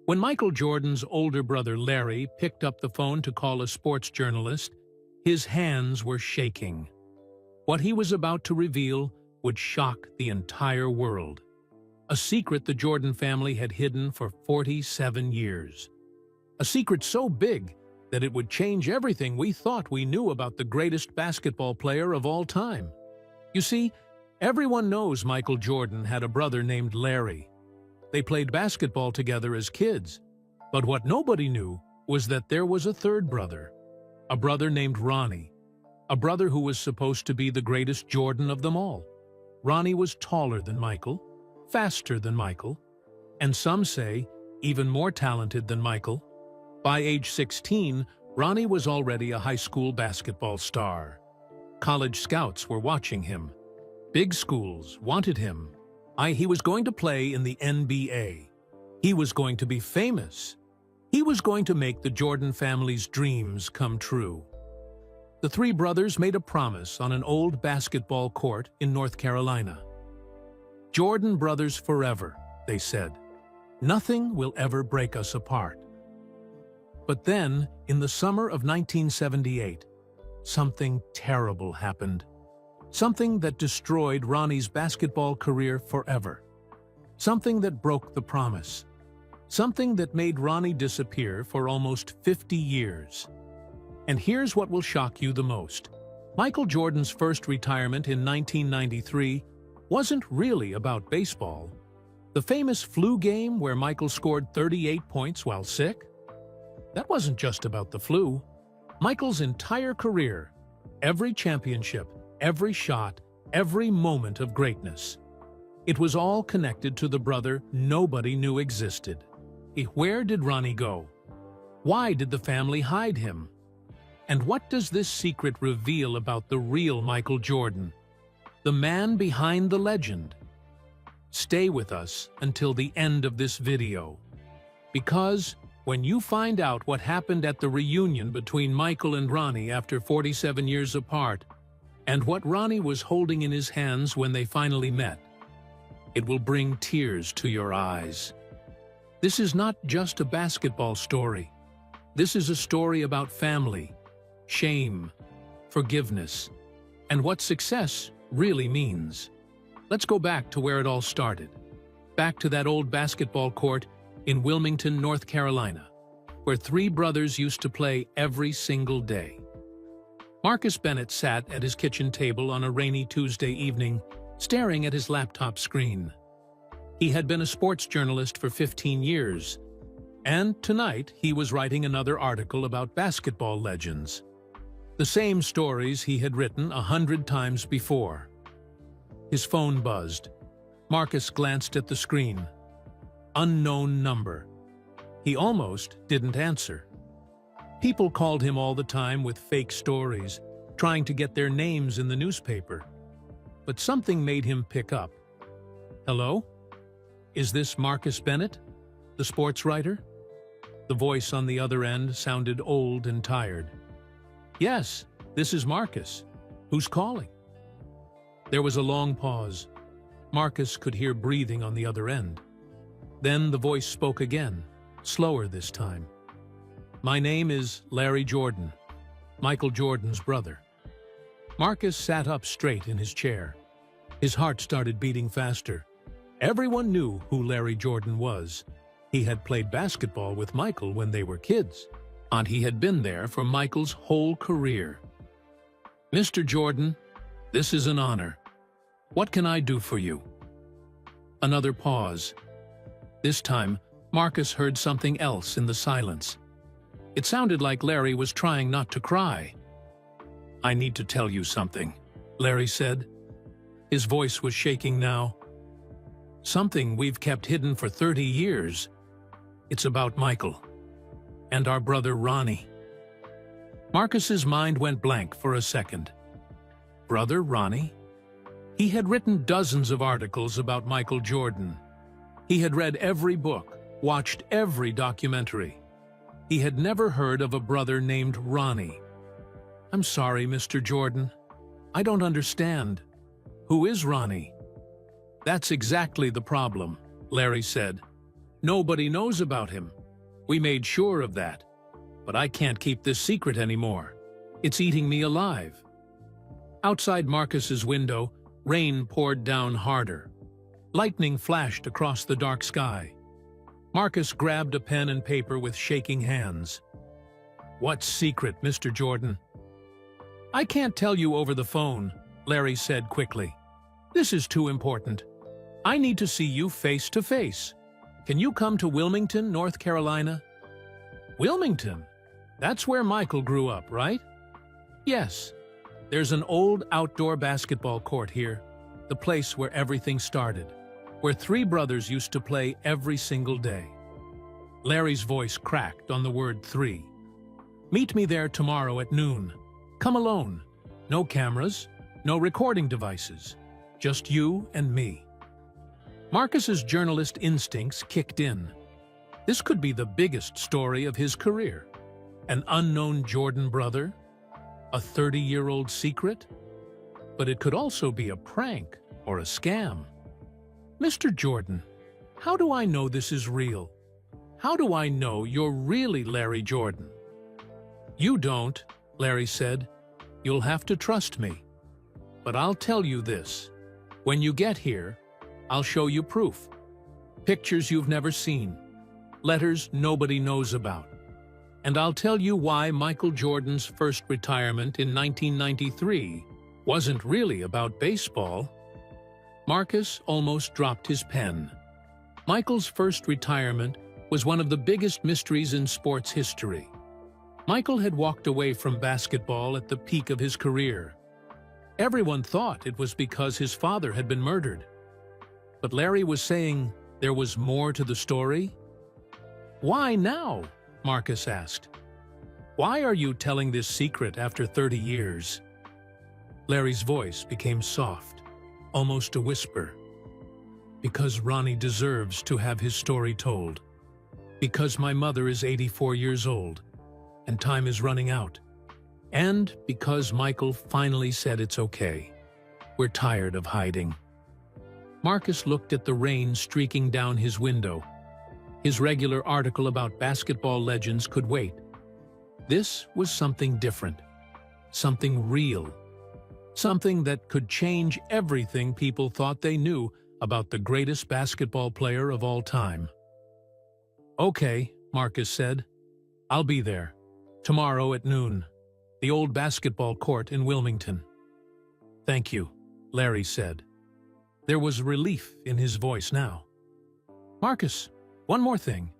When Michael Jordan's older brother Larry picked up the phone to call a sports journalist, his hands were shaking. What he was about to reveal would shock the entire world. A secret the Jordan family had hidden for 47 years. A secret so big that it would change everything we thought we knew about the greatest basketball player of all time. You see, everyone knows Michael Jordan had a brother named Larry. They played basketball together as kids, but what nobody knew was that there was a third brother, a brother named Ronnie, a brother who was supposed to be the greatest Jordan of them all. Ronnie was taller than Michael, faster than Michael, and some say even more talented than Michael. By age 16, Ronnie was already a high school basketball star. College scouts were watching him. Big schools wanted him. He was going to play in the NBA. He was going to be famous. He was going to make the Jordan family's dreams come true. The three brothers made a promise on an old basketball court in North Carolina. "Jordan brothers forever," they said. "Nothing will ever break us apart." But then, in the summer of 1978, something terrible happened. Something that destroyed Ronnie's basketball career forever. Something that broke the promise. Something that made Ronnie disappear for almost 50 years. And here's what will shock you the most. Michael Jordan's first retirement in 1993 wasn't really about baseball. The famous flu game where Michael scored 38 points while sick? That wasn't just about the flu. Michael's entire career, every championship, every shot, every moment of greatness. It was all connected to the brother nobody knew existed. Where did Ronnie go? Why did the family hide him? And what does this secret reveal about the real Michael Jordan, the man behind the legend? Stay with us until the end of this video, because when you find out what happened at the reunion between Michael and Ronnie after 47 years apart, and what Ronnie was holding in his hands when they finally met, it will bring tears to your eyes. This is not just a basketball story. This is a story about family, shame, forgiveness, and what success really means. Let's go back to where it all started. Back to that old basketball court in Wilmington, North Carolina, where three brothers used to play every single day. Marcus Bennett sat at his kitchen table on a rainy Tuesday evening, staring at his laptop screen. He had been a sports journalist for 15 years, and tonight he was writing another article about basketball legends. The same stories he had written 100 times before. His phone buzzed. Marcus glanced at the screen. Unknown number. He almost didn't answer. People called him all the time with fake stories, trying to get their names in the newspaper. But something made him pick up. "Hello? Is this Marcus Bennett, the sports writer?" The voice on the other end sounded old and tired. "Yes, this is Marcus. Who's calling?" There was a long pause. Marcus could hear breathing on the other end. Then the voice spoke again, slower this time. "My name is Larry Jordan, Michael Jordan's brother." Marcus sat up straight in his chair. His heart started beating faster. Everyone knew who Larry Jordan was. He had played basketball with Michael when they were kids, and he had been there for Michael's whole career. "Mr. Jordan, this is an honor. What can I do for you?" Another pause. This time, Marcus heard something else in the silence. It sounded like Larry was trying not to cry. "I need to tell you something," Larry said. His voice was shaking now. "Something we've kept hidden for 30 years. It's about Michael and our brother Ronnie." Marcus's mind went blank for a second. Brother Ronnie? He had written dozens of articles about Michael Jordan. He had read every book, watched every documentary. He had never heard of a brother named Ronnie. "I'm sorry, Mr. Jordan. I don't understand. Who is Ronnie?" "That's exactly the problem," Larry said. Nobody knows about him. We made sure of that. But I can't keep this secret anymore. It's eating me alive." Outside Marcus's window, rain poured down harder. Lightning flashed across the dark sky. Marcus grabbed a pen and paper with shaking hands. "What secret, Mr. Jordan?" "I can't tell you over the phone," Larry said quickly. "This is too important. I need to see you face to face. Can you come to Wilmington, North Carolina?" "Wilmington? That's where Michael grew up, right?" "Yes. There's an old outdoor basketball court here, the place where everything started, where three brothers used to play every single day." Larry's voice cracked on the word three. "Meet me there tomorrow at noon. Come alone. No cameras, no recording devices. Just you and me." Marcus's journalist instincts kicked in. This could be the biggest story of his career. An unknown Jordan brother? A 30-year-old secret? But it could also be a prank or a scam. "Mr. Jordan, how do I know this is real? How do I know you're really Larry Jordan?" "You don't," Larry said. "You'll have to trust me. But I'll tell you this. When you get here, I'll show you proof. Pictures you've never seen. Letters nobody knows about. And I'll tell you why Michael Jordan's first retirement in 1993 wasn't really about baseball." Marcus almost dropped his pen. Michael's first retirement was one of the biggest mysteries in sports history. Michael had walked away from basketball at the peak of his career. Everyone thought it was because his father had been murdered. But Larry was saying there was more to the story. "Why now?" Marcus asked. "Why are you telling this secret after 30 years? Larry's voice became soft, almost a whisper. "Because Ronnie deserves to have his story told. Because my mother is 84 years old, and time is running out. And because Michael finally said it's okay. We're tired of hiding." Marcus looked at the rain streaking down his window. His regular article about basketball legends could wait. This was something different, something real, something that could change everything people thought they knew about the greatest basketball player of all time. "Okay," Marcus said. "I'll be there. Tomorrow at noon. The old basketball court in Wilmington." "Thank you," Larry said. There was relief in his voice now. "Marcus, one more thing.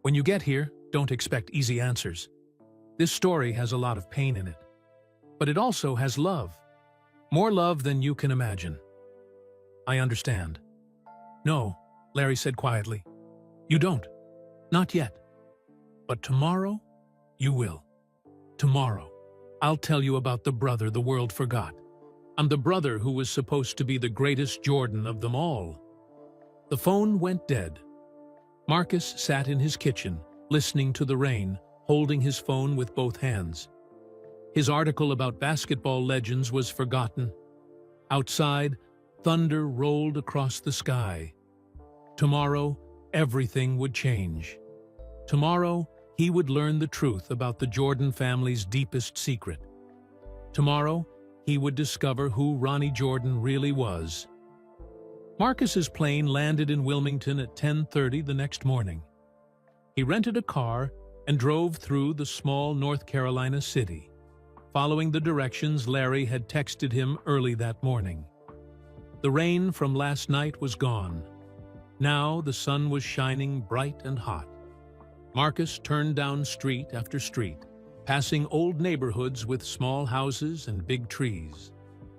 When you get here, don't expect easy answers. This story has a lot of pain in it. But it also has love. More love than you can imagine." "I understand." "No," Larry said quietly. "You don't. Not yet. But tomorrow, you will. Tomorrow, I'll tell you about the brother the world forgot. I'm the brother who was supposed to be the greatest Jordan of them all." The phone went dead. Marcus sat in his kitchen, listening to the rain, holding his phone with both hands. His article about basketball legends was forgotten. Outside, thunder rolled across the sky. Tomorrow, everything would change. Tomorrow, he would learn the truth about the Jordan family's deepest secret. Tomorrow, he would discover who Ronnie Jordan really was. Marcus's plane landed in Wilmington at 10:30 the next morning. He rented a car and drove through the small North Carolina city, following the directions Larry had texted him early that morning. The rain from last night was gone. Now the sun was shining bright and hot. Marcus turned down street after street, passing old neighborhoods with small houses and big trees.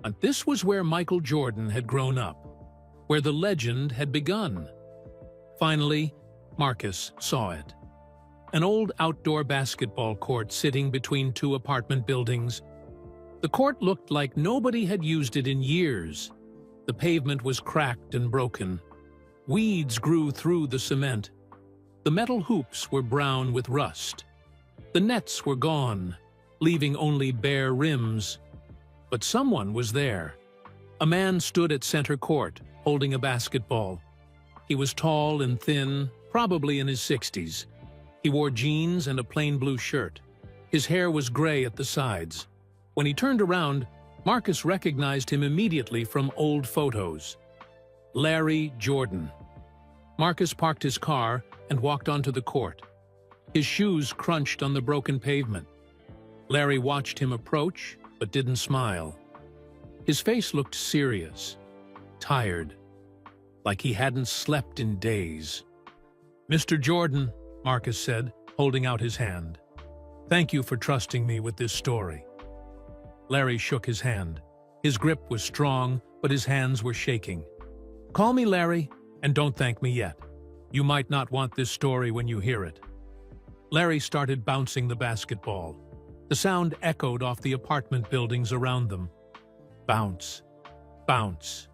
And this was where Michael Jordan had grown up, where the legend had begun. Finally, Marcus saw it. An old outdoor basketball court sitting between two apartment buildings. The court looked like nobody had used it in years. The pavement was cracked and broken. Weeds grew through the cement. The metal hoops were brown with rust. The nets were gone, leaving only bare rims. But someone was there. A man stood at center court, holding a basketball. He was tall and thin, probably in his 60s. He wore jeans and a plain blue shirt. His hair was gray at the sides. When he turned around, Marcus recognized him immediately from old photos. Larry Jordan. Marcus parked his car and walked onto the court. His shoes crunched on the broken pavement. Larry watched him approach, but didn't smile. His face looked serious, tired, like he hadn't slept in days. "Mr. Jordan," Marcus said, holding out his hand. "Thank you for trusting me with this story." Larry shook his hand. His grip was strong, but his hands were shaking. "Call me Larry, and don't thank me yet. You might not want this story when you hear it." Larry started bouncing the basketball. The sound echoed off the apartment buildings around them. Bounce, bounce,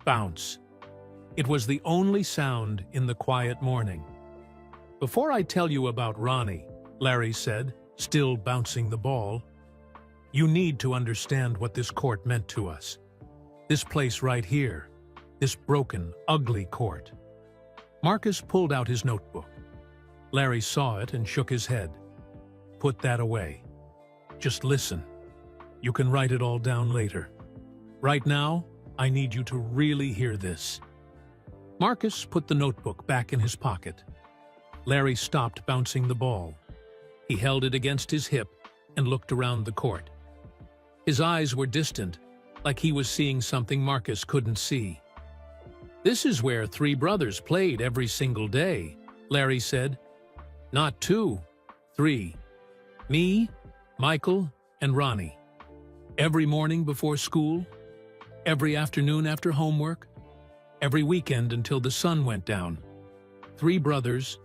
bounce. It was the only sound in the quiet morning. "Before I tell you about Ronnie," Larry said, still bouncing the ball, "you need to understand what this court meant to us. This place right here, this broken, ugly court." Marcus pulled out his notebook. Larry saw it and shook his head. "Put that away. Just listen. You can write it all down later. Right now, I need you to really hear this." Marcus put the notebook back in his pocket. Larry stopped bouncing the ball. He held it against his hip and looked around the court. His eyes were distant, like he was seeing something Marcus couldn't see. "This is where three brothers played every single day," Larry said. "Not two, three. Me, Michael, and Ronnie. Every morning before school, every afternoon after homework, every weekend until the sun went down. Three brothers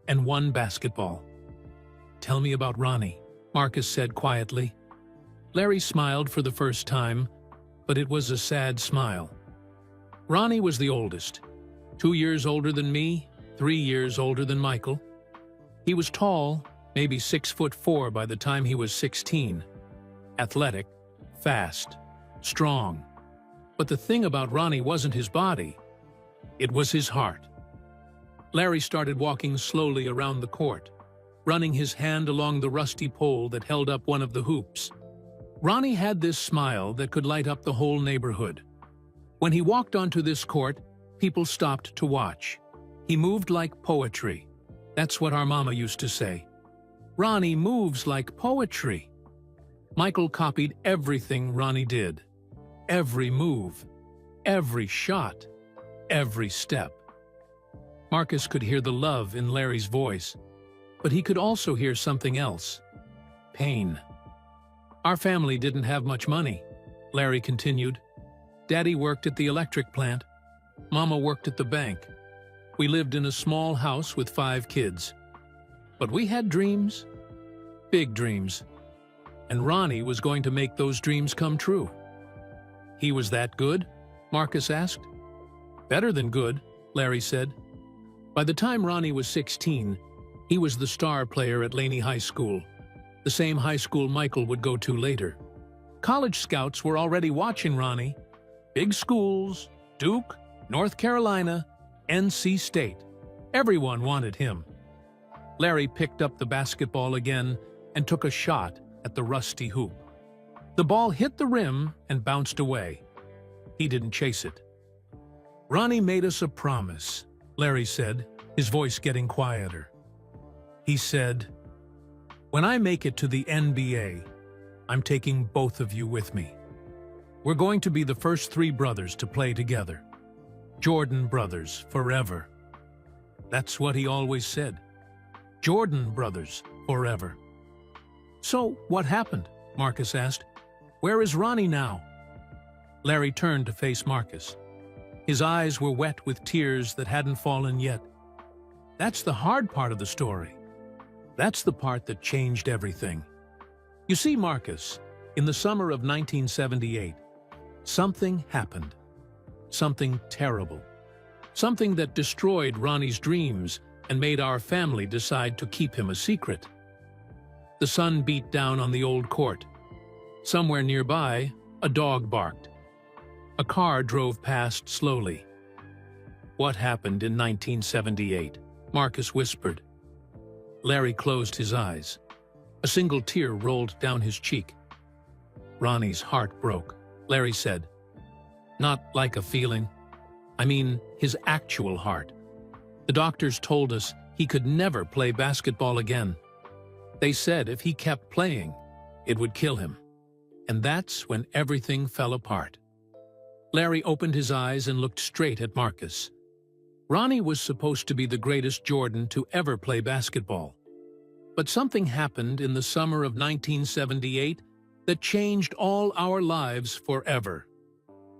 and one basketball." "Tell me about Ronnie," Marcus said quietly. Larry smiled for the first time, but it was a sad smile. "Ronnie was the oldest, 2 years older than me, 3 years older than Michael. He was tall, maybe 6'4" by the time he was 16. Athletic, fast, strong. But the thing about Ronnie wasn't his body. It was his heart." Larry started walking slowly around the court, running his hand along the rusty pole that held up one of the hoops. Ronnie had this smile that could light up the whole neighborhood. When he walked onto this court, people stopped to watch. He moved like poetry. That's what our mama used to say. "Ronnie moves like poetry." Michael copied everything Ronnie did. Every move, every shot, every step. Marcus could hear the love in Larry's voice, but he could also hear something else. Pain. "Our family didn't have much money," Larry continued. "Daddy worked at the electric plant. Mama worked at the bank. We lived in a small house with 5 kids. But we had dreams. Big dreams. And Ronnie was going to make those dreams come true." "He was that good?" Marcus asked. "Better than good," Larry said. By the time Ronnie was 16, he was the star player at Laney High School, the same high school Michael would go to later. College scouts were already watching Ronnie. Big schools, Duke, North Carolina, NC State. Everyone wanted him. Larry picked up the basketball again and took a shot at the rusty hoop. The ball hit the rim and bounced away. He didn't chase it. "Ronnie made us a promise," Larry said, his voice getting quieter. He said, "When I make it to the NBA, I'm taking both of you with me. We're going to be the first 3 brothers to play together. Jordan brothers forever." That's what he always said. Jordan brothers forever. "So what happened?" Marcus asked. "Where is Ronnie now?" Larry turned to face Marcus. His eyes were wet with tears that hadn't fallen yet. "That's the hard part of the story. That's the part that changed everything. You see, Marcus, in the summer of 1978, something happened. Something terrible. Something that destroyed Ronnie's dreams and made our family decide to keep him a secret." The sun beat down on the old court. Somewhere nearby, a dog barked. A car drove past slowly. What happened in 1978? Marcus whispered. Larry closed his eyes. A single tear rolled down his cheek. Ronnie's heart broke. Larry said, "Not like a feeling. I mean, his actual heart. The doctors told us he could never play basketball again. They said if he kept playing, it would kill him." And that's when everything fell apart. Larry opened his eyes and looked straight at Marcus. Ronnie was supposed to be the greatest Jordan to ever play basketball. But something happened in the summer of 1978 that changed all our lives forever.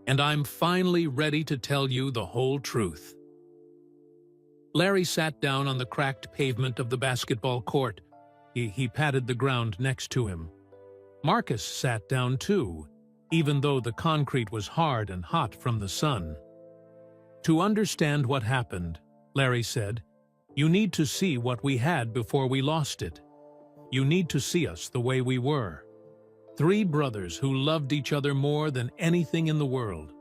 And I'm finally ready to tell you the whole truth. Larry sat down on the cracked pavement of the basketball court. He patted the ground next to him. Marcus sat down too, even though the concrete was hard and hot from the sun. "To understand what happened," Larry said, "you need to see what we had before we lost it. You need to see us the way we were. 3 brothers who loved each other more than anything in the world."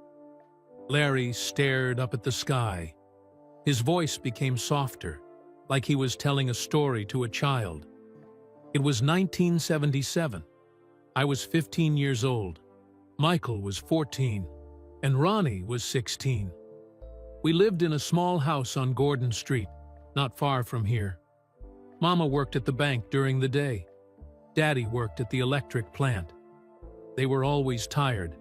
Larry stared up at the sky. His voice became softer, like he was telling a story to a child. It was 1977. I was 15 years old. Michael was 14, and Ronnie was 16. We lived in a small house on Gordon Street, not far from here. Mama worked at the bank during the day. Daddy worked at the electric plant. They were always tired,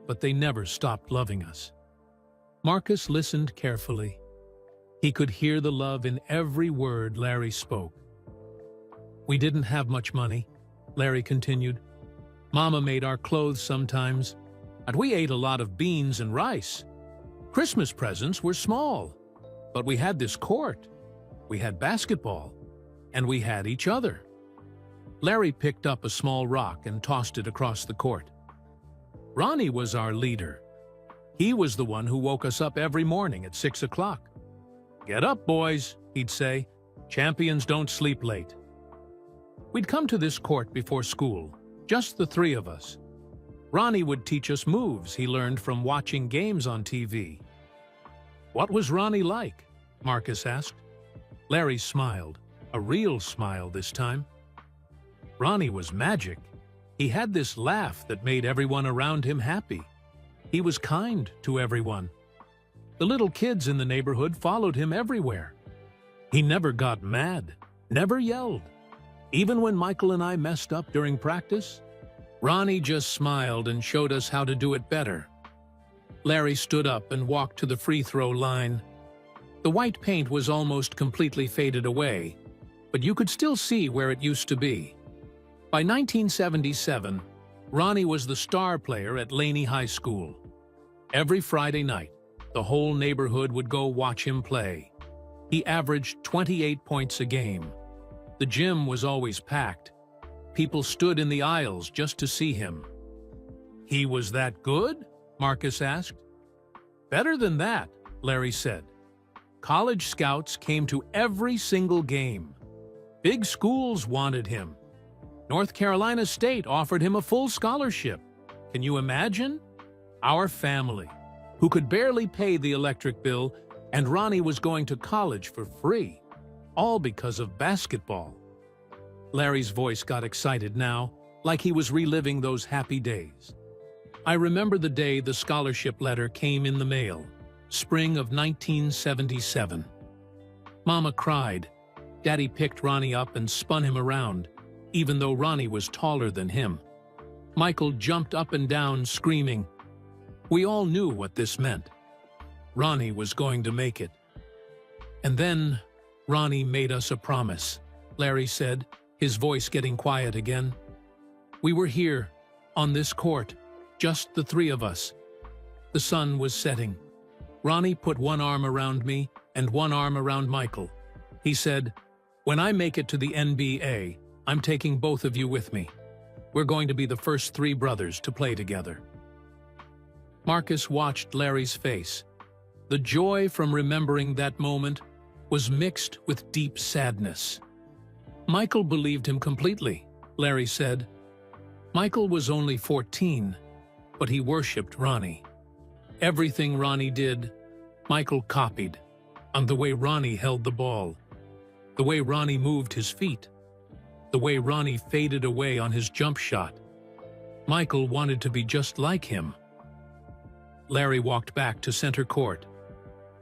but they never stopped loving us. Marcus listened carefully. He could hear the love in every word Larry spoke. "We didn't have much money," Larry continued. "Mama made our clothes sometimes, and we ate a lot of beans and rice. Christmas presents were small, but we had this court, we had basketball, and we had each other." Larry picked up a small rock and tossed it across the court. "Ronnie was our leader. He was the one who woke us up every morning at 6 o'clock. 'Get up, boys,' he'd say. 'Champions don't sleep late.' We'd come to this court before school, just the 3 of us. Ronnie would teach us moves he learned from watching games on TV." "What was Ronnie like?" Marcus asked. Larry smiled, a real smile this time. "Ronnie was magic. He had this laugh that made everyone around him happy. He was kind to everyone. The little kids in the neighborhood followed him everywhere. He never got mad, never yelled. Even when Michael and I messed up during practice, Ronnie just smiled and showed us how to do it better." Larry stood up and walked to the free throw line. The white paint was almost completely faded away, but you could still see where it used to be. By 1977, Ronnie was the star player at Laney High School. Every Friday night, the whole neighborhood would go watch him play. He averaged 28 points a game. The gym was always packed. People stood in the aisles just to see him. "He was that good?" Marcus asked. "Better than that," Larry said. "College scouts came to every single game. Big schools wanted him. North Carolina State offered him a full scholarship. Can you imagine? Our family, who could barely pay the electric bill, and Ronnie was going to college for free, all because of basketball." Larry's voice got excited now, like he was reliving those happy days. "I remember the day the scholarship letter came in the mail, spring of 1977. Mama cried. Daddy picked Ronnie up and spun him around, even though Ronnie was taller than him. Michael jumped up and down, screaming. We all knew what this meant. Ronnie was going to make it. And then Ronnie made us a promise, Larry said, his voice getting quiet again. We were here, on this court, just the 3 of us. The sun was setting. Ronnie put one arm around me and one arm around Michael. He said, when I make it to the NBA, I'm taking both of you with me. We're going to be the first 3 brothers to play together. Marcus watched Larry's face. The joy from remembering that moment was mixed with deep sadness. Michael believed him completely, Larry said. Michael was only 14, but he worshipped Ronnie. Everything Ronnie did, Michael copied. On the way Ronnie held the ball, the way Ronnie moved his feet, the way Ronnie faded away on his jump shot. Michael wanted to be just like him. Larry walked back to center court.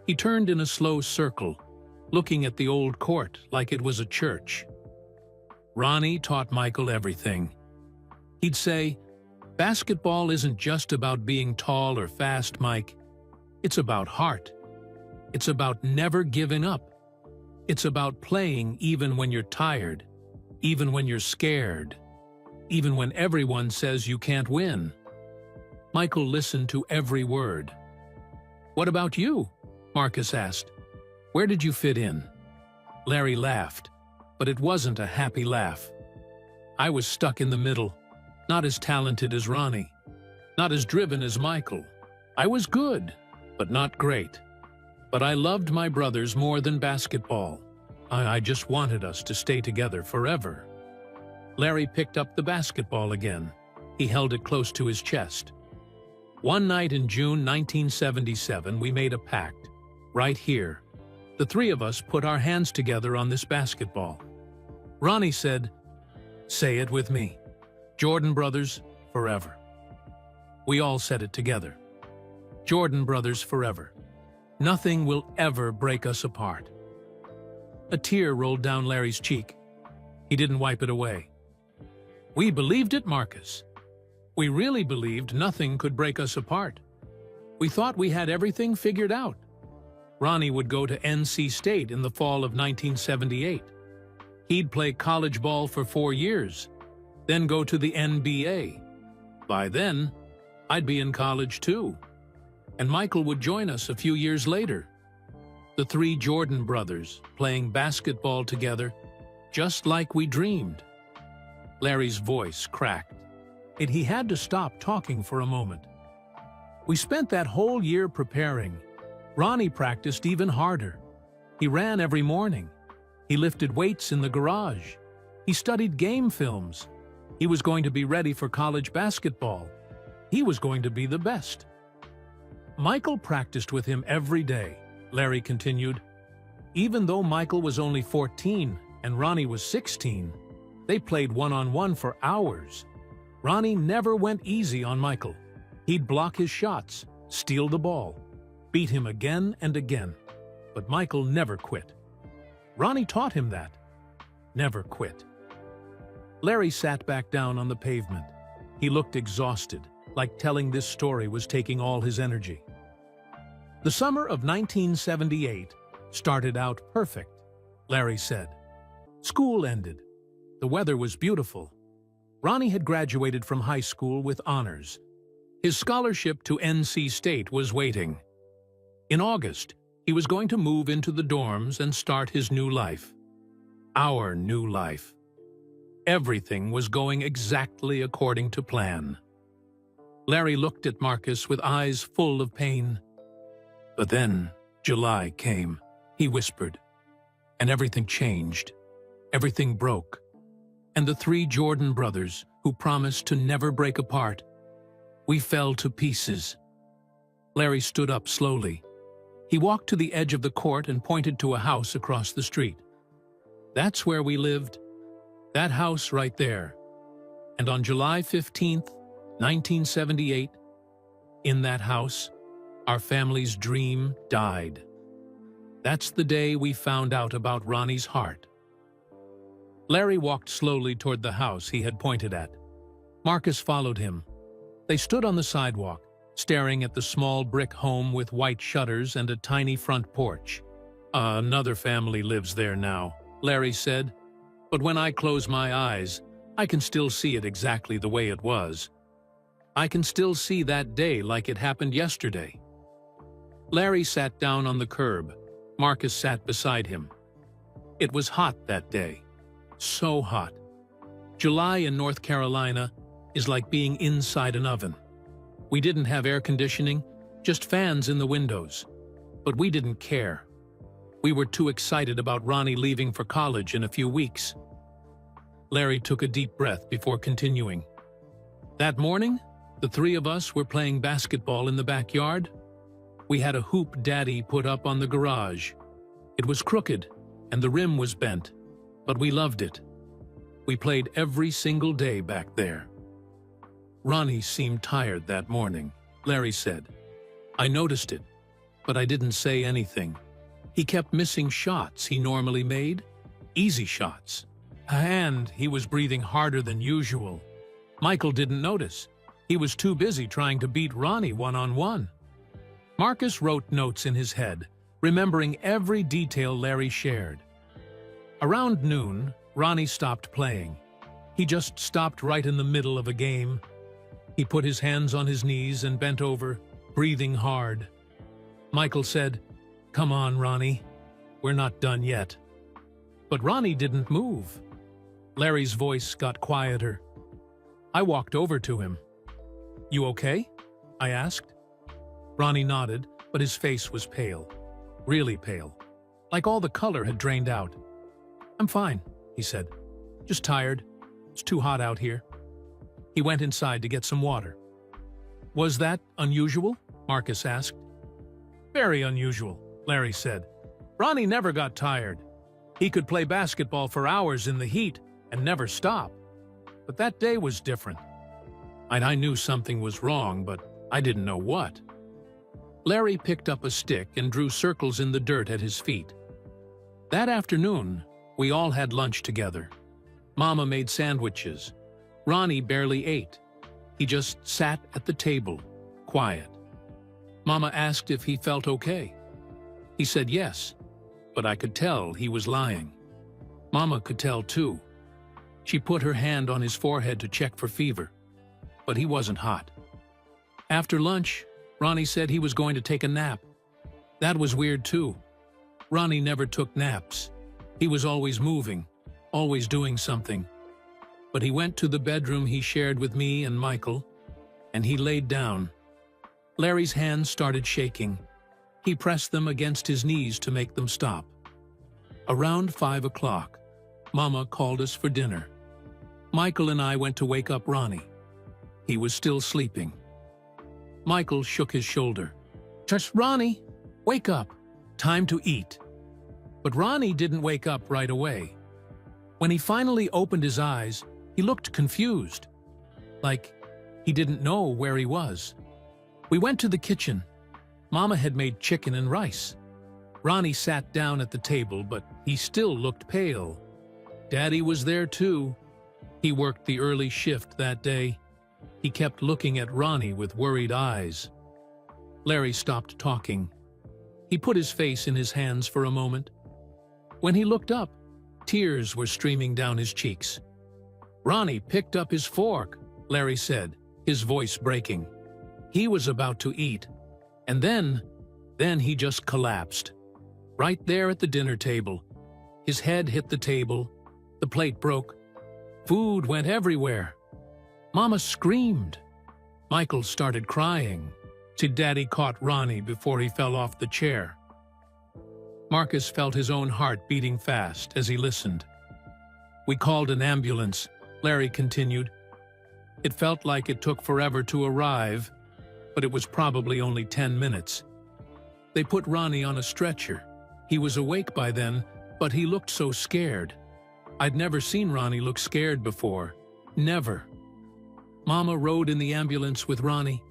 He turned in a slow circle, looking at the old court like it was a church. Ronnie taught Michael everything. He'd say, "Basketball isn't just about being tall or fast, Mike. It's about heart. It's about never giving up. It's about playing even when you're tired, even when you're scared, even when everyone says you can't win." Michael listened to every word. "What about you?" Marcus asked. "Where did you fit in?" Larry laughed, but it wasn't a happy laugh. "I was stuck in the middle, not as talented as Ronnie, not as driven as Michael. I was good, but not great. But I loved my brothers more than basketball. I just wanted us to stay together forever." Larry picked up the basketball again. He held it close to his chest. One night in June 1977, we made a pact. Right here, the three of us put our hands together on this basketball. Ronnie said, "Say it with me. Jordan Brothers forever." We all said it together. Jordan Brothers forever. Nothing will ever break us apart. A tear rolled down Larry's cheek. He didn't wipe it away. "We believed it, Marcus. We really believed nothing could break us apart. We thought we had everything figured out." Ronnie would go to NC State in the fall of 1978. He'd play college ball for 4 years, then go to the NBA. By then, I'd be in college too. And Michael would join us a few years later. The three Jordan brothers playing basketball together, just like we dreamed. Larry's voice cracked. He had to stop talking for a moment. "We spent that whole year preparing. Ronnie practiced even harder. He ran every morning. He lifted weights in the garage. He studied game films. He was going to be ready for college basketball. He was going to be the best." "Michael practiced with him every day," Larry continued. "Even though Michael was only 14 and Ronnie was 16, they played one-on-one for hours. Ronnie never went easy on Michael. He'd block his shots, steal the ball, beat him again and again. But Michael never quit. Ronnie taught him that. Never quit." Larry sat back down on the pavement. He looked exhausted, like telling this story was taking all his energy. "The summer of 1978 started out perfect," Larry said. "School ended. The weather was beautiful. Ronnie had graduated from high school with honors. His scholarship to NC State was waiting. In August, he was going to move into the dorms and start his new life. Our new life. Everything was going exactly according to plan." Larry looked at Marcus with eyes full of pain. "But then July came," he whispered, "and everything changed. Everything broke. And the three Jordan brothers, who promised to never break apart, we fell to pieces." Larry stood up slowly. He walked to the edge of the court and pointed to a house across the street. "That's where we lived. That house right there. And on July 15th, 1978, in that house, our family's dream died. That's the day we found out about Ronnie's heart." Larry walked slowly toward the house he had pointed at. Marcus followed him. They stood on the sidewalk, staring at the small brick home with white shutters and a tiny front porch. "Another family lives there now," Larry said. "But when I close my eyes, I can still see it exactly the way it was. I can still see that day like it happened yesterday." Larry sat down on the curb. Marcus sat beside him. It was hot that day. So hot. July in North Carolina is like being inside an oven. We didn't have air conditioning, just fans in the windows. But we didn't care. We were too excited about Ronnie leaving for college in a few weeks. Larry took a deep breath before continuing. "That morning, the three of us were playing basketball in the backyard. We had a hoop Daddy put up on the garage. It was crooked, and the rim was bent, but we loved it. We played every single day back there. Ronnie seemed tired that morning, Larry said. I noticed it, but I didn't say anything. He kept missing shots he normally made, easy shots. And he was breathing harder than usual. Michael didn't notice. He was too busy trying to beat Ronnie one-on-one. Marcus wrote notes in his head, remembering every detail Larry shared. Around noon, Ronnie stopped playing. He just stopped right in the middle of a game. He put his hands on his knees and bent over, breathing hard. Michael said, "Come on, Ronnie. We're not done yet." But Ronnie didn't move. Larry's voice got quieter. I walked over to him. "You okay?" I asked. Ronnie nodded, but his face was pale. Really pale. Like all the color had drained out. "I'm fine," he said. "Just tired. It's too hot out here." He went inside to get some water. "Was that unusual?" Marcus asked. "Very unusual," Larry said. "Ronnie never got tired. He could play basketball for hours in the heat and never stop. But that day was different. I knew something was wrong, but I didn't know what." Larry picked up a stick and drew circles in the dirt at his feet. That afternoon, we all had lunch together. Mama made sandwiches. Ronnie barely ate. He just sat at the table, quiet. Mama asked if he felt okay. He said yes, but I could tell he was lying. Mama could tell too. She put her hand on his forehead to check for fever, but he wasn't hot. After lunch, Ronnie said he was going to take a nap. That was weird too. Ronnie never took naps. He was always moving, always doing something. But he went to the bedroom he shared with me and Michael, and he laid down. Larry's hands started shaking. He pressed them against his knees to make them stop. Around 5 o'clock, Mama called us for dinner. Michael and I went to wake up Ronnie. He was still sleeping. Michael shook his shoulder. "Just Ronnie, wake up. Time to eat." But Ronnie didn't wake up right away. When he finally opened his eyes, he looked confused, like he didn't know where he was. We went to the kitchen. Mama had made chicken and rice. Ronnie sat down at the table, but he still looked pale. Daddy was there too. He worked the early shift that day. He kept looking at Ronnie with worried eyes. Larry stopped talking. He put his face in his hands for a moment. When he looked up, tears were streaming down his cheeks. "Ronnie picked up his fork," Larry said, his voice breaking. He was about to eat, and then he just collapsed. Right there at the dinner table. His head hit the table. The plate broke. Food went everywhere. Mama screamed. Michael started crying. Daddy caught Ronnie before he fell off the chair. Marcus felt his own heart beating fast as he listened. "We called an ambulance," Larry continued. "It felt like it took forever to arrive, but it was probably only 10 minutes. They put Ronnie on a stretcher. He was awake by then, but he looked so scared. I'd never seen Ronnie look scared before. Never. Mama rode in the ambulance with Ronnie.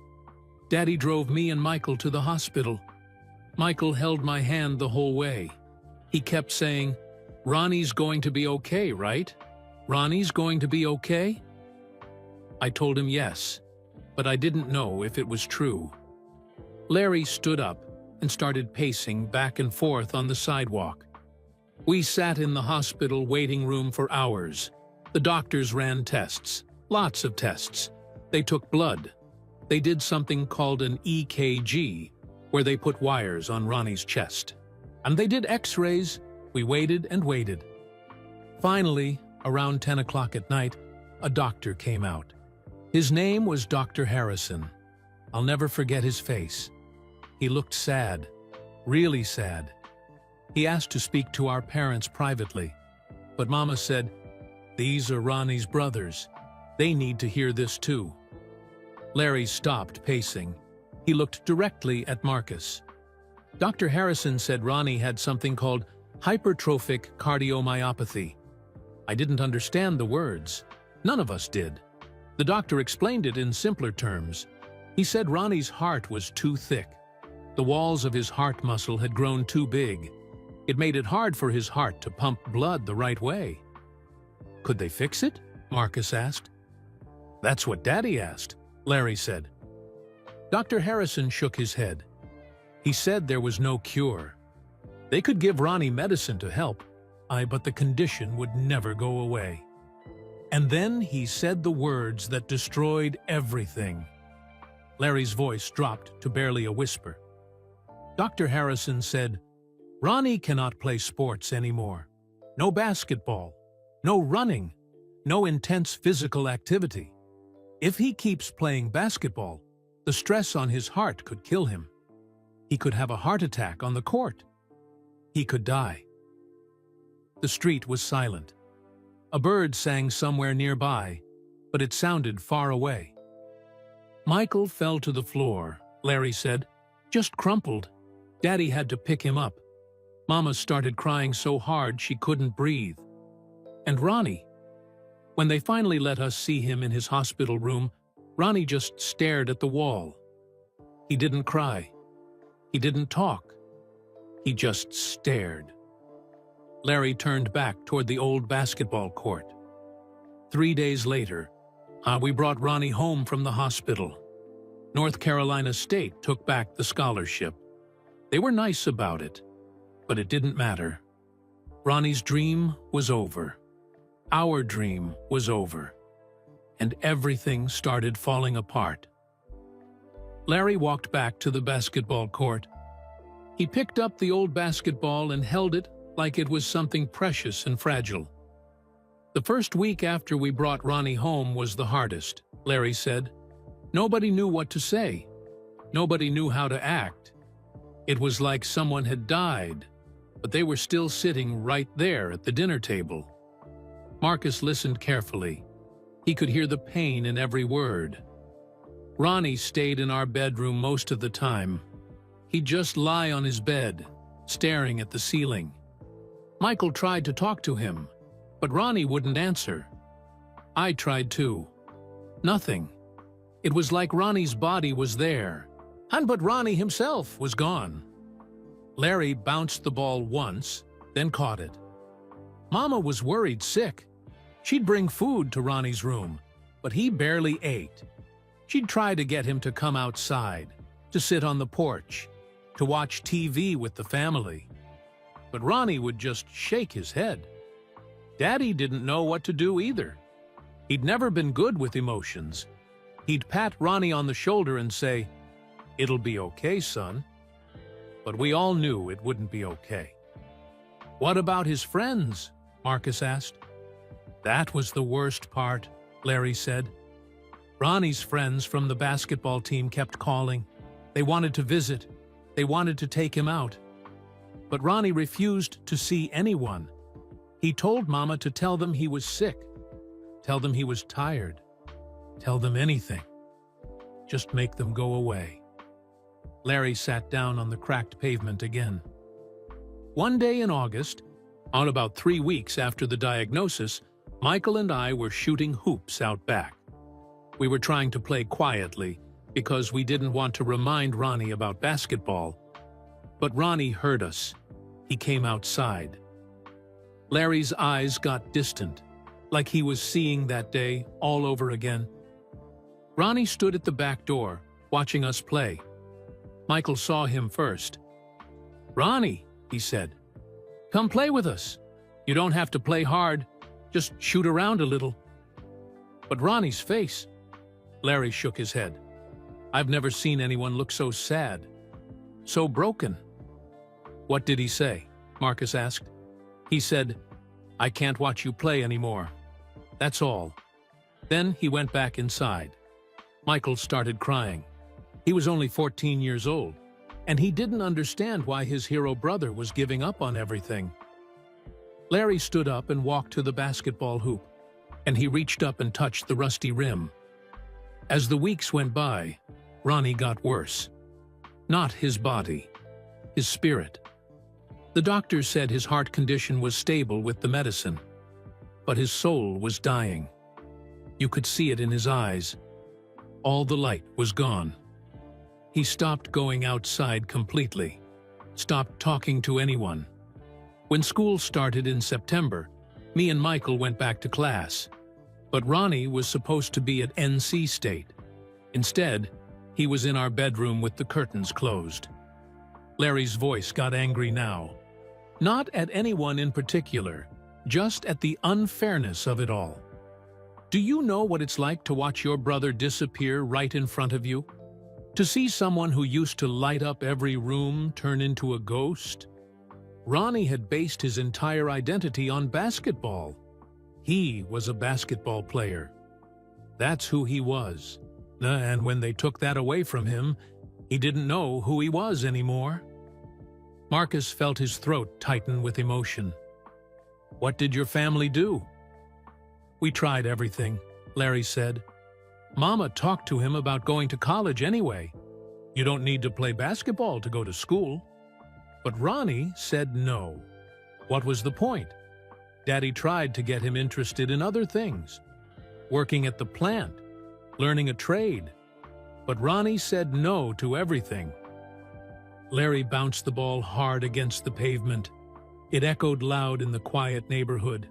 Daddy drove me and Michael to the hospital. Michael held my hand the whole way. He kept saying, 'Ronnie's going to be okay, right? Ronnie's going to be okay?' I told him yes, but I didn't know if it was true." Larry stood up and started pacing back and forth on the sidewalk. We sat in the hospital waiting room for hours. The doctors ran tests, lots of tests. They took blood. They did something called an EKG, where they put wires on Ronnie's chest. And they did x-rays. We waited and waited. Finally, around 10 o'clock at night, a doctor came out. His name was Dr. Harrison. I'll never forget his face. He looked sad, really sad. He asked to speak to our parents privately, but Mama said, "These are Ronnie's brothers. They need to hear this too." Larry stopped pacing. He looked directly at Marcus. Dr. Harrison said Ronnie had something called Hypertrophic cardiomyopathy. I didn't understand the words. None of us did. The doctor explained it in simpler terms. He said Ronnie's heart was too thick. The walls of his heart muscle had grown too big. It made it hard for his heart to pump blood the right way. Could they fix it? Marcus asked. That's what Daddy asked, Larry said. Dr. Harrison shook his head. He said there was no cure. They could give Ronnie medicine to help, but the condition would never go away. And then he said the words that destroyed everything. Larry's voice dropped to barely a whisper. Dr. Harrison said, Ronnie cannot play sports anymore. No basketball, no running, no intense physical activity. If he keeps playing basketball, the stress on his heart could kill him. He could have a heart attack on the court. He could die. The street was silent. A bird sang somewhere nearby, but it sounded far away. Michael fell to the floor, Larry said. Just crumpled. Daddy had to pick him up. Mama started crying so hard she couldn't breathe. And Ronnie. When they finally let us see him in his hospital room, Ronnie just stared at the wall. He didn't cry. He didn't talk. He just stared. Larry turned back toward the old basketball court. 3 days later, we brought Ronnie home from the hospital. North Carolina State took back the scholarship. They were nice about it, but it didn't matter. Ronnie's dream was over. Our dream was over. And everything started falling apart. Larry walked back to the basketball court. He picked up the old basketball and held it like it was something precious and fragile. The first week after we brought Ronnie home was the hardest, Larry said. Nobody knew what to say. Nobody knew how to act. It was like someone had died, but they were still sitting right there at the dinner table. Marcus listened carefully. He could hear the pain in every word. Ronnie stayed in our bedroom most of the time. He'd just lie on his bed, staring at the ceiling. Michael tried to talk to him, but Ronnie wouldn't answer. I tried too. Nothing. It was like Ronnie's body was there, but Ronnie himself was gone. Larry bounced the ball once, then caught it. Mama was worried sick. She'd bring food to Ronnie's room, but he barely ate. She'd try to get him to come outside, to sit on the porch, to watch TV with the family. But Ronnie would just shake his head. Daddy didn't know what to do either. He'd never been good with emotions. He'd pat Ronnie on the shoulder and say, "It'll be okay, son." But we all knew it wouldn't be okay. What about his friends? Marcus asked. That was the worst part, Larry said. Ronnie's friends from the basketball team kept calling. They wanted to visit. They wanted to take him out. But Ronnie refused to see anyone. He told Mama to tell them he was sick. Tell them he was tired. Tell them anything. Just make them go away. Larry sat down on the cracked pavement again. One day in August, on about 3 weeks after the diagnosis, Michael and I were shooting hoops out back. We were trying to play quietly because we didn't want to remind Ronnie about basketball. But Ronnie heard us. He came outside. Larry's eyes got distant, like he was seeing that day all over again. Ronnie stood at the back door, watching us play. Michael saw him first. "Ronnie," he said, "come play with us. You don't have to play hard. Just shoot around a little." But Ronnie's face. Larry shook his head. I've never seen anyone look so sad, so broken. What did he say? Marcus asked. He said, "I can't watch you play anymore. That's all." Then he went back inside. Michael started crying. He was only 14 years old, and he didn't understand why his hero brother was giving up on everything. Larry stood up and walked to the basketball hoop, and he reached up and touched the rusty rim. As the weeks went by, Ronnie got worse. Not his body, his spirit. The doctor said his heart condition was stable with the medicine, but his soul was dying. You could see it in his eyes. All the light was gone. He stopped going outside completely, stopped talking to anyone. When school started in September, me and Michael went back to class, but Ronnie was supposed to be at NC State. Instead, he was in our bedroom with the curtains closed. Larry's voice got angry now. Not at anyone in particular, just at the unfairness of it all. Do you know what it's like to watch your brother disappear right in front of you? To see someone who used to light up every room turn into a ghost? Ronnie had based his entire identity on basketball. He was a basketball player. That's who he was. And when they took that away from him, he didn't know who he was anymore. Marcus felt his throat tighten with emotion. What did your family do? We tried everything, Larry said. Mama talked to him about going to college anyway. You don't need to play basketball to go to school. But Ronnie said no. What was the point? Daddy tried to get him interested in other things, working at the plant, learning a trade. But Ronnie said no to everything. Larry bounced the ball hard against the pavement. It echoed loud in the quiet neighborhood.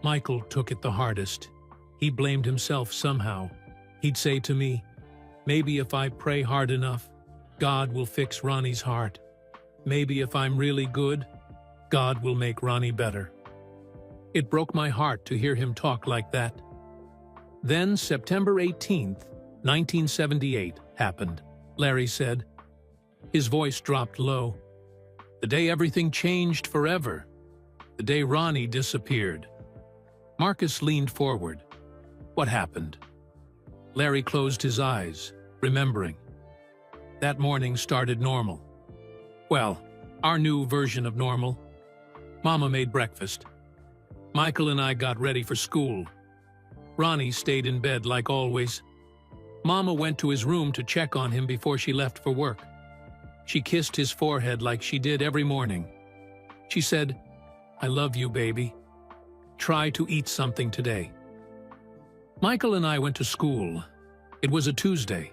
Michael took it the hardest. He blamed himself somehow. He'd say to me, maybe if I pray hard enough, God will fix Ronnie's heart. Maybe if I'm really good, God will make Ronnie better. It broke my heart to hear him talk like that. Then September 18th, 1978 happened, Larry said. His voice dropped low. The day everything changed forever. The day Ronnie disappeared. Marcus leaned forward. What happened? Larry closed his eyes, remembering. That morning started normal. Well, our new version of normal. Mama made breakfast. Michael and I got ready for school. Ronnie stayed in bed like always. Mama went to his room to check on him before she left for work. She kissed his forehead like she did every morning. She said, I love you, baby. Try to eat something today. Michael and I went to school. It was a Tuesday.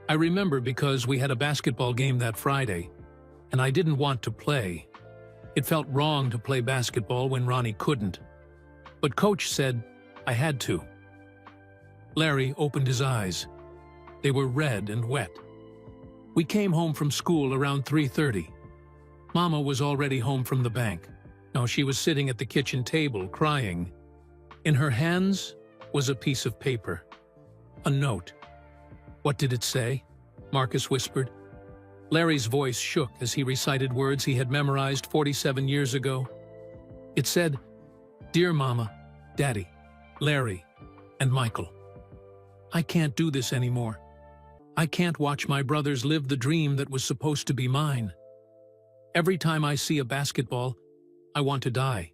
I remember because we had a basketball game that Friday, and I didn't want to play. It felt wrong to play basketball when Ronnie couldn't. But Coach said I had to. Larry opened his eyes. They were red and wet. We came home from school around 3:30. Mama was already home from the bank. Now she was sitting at the kitchen table, crying. In her hands was a piece of paper. A note. What did it say? Marcus whispered. Larry's voice shook as he recited words he had memorized 47 years ago. It said, Dear Mama, Daddy, Larry, and Michael. I can't do this anymore. I can't watch my brothers live the dream that was supposed to be mine. Every time I see a basketball, I want to die.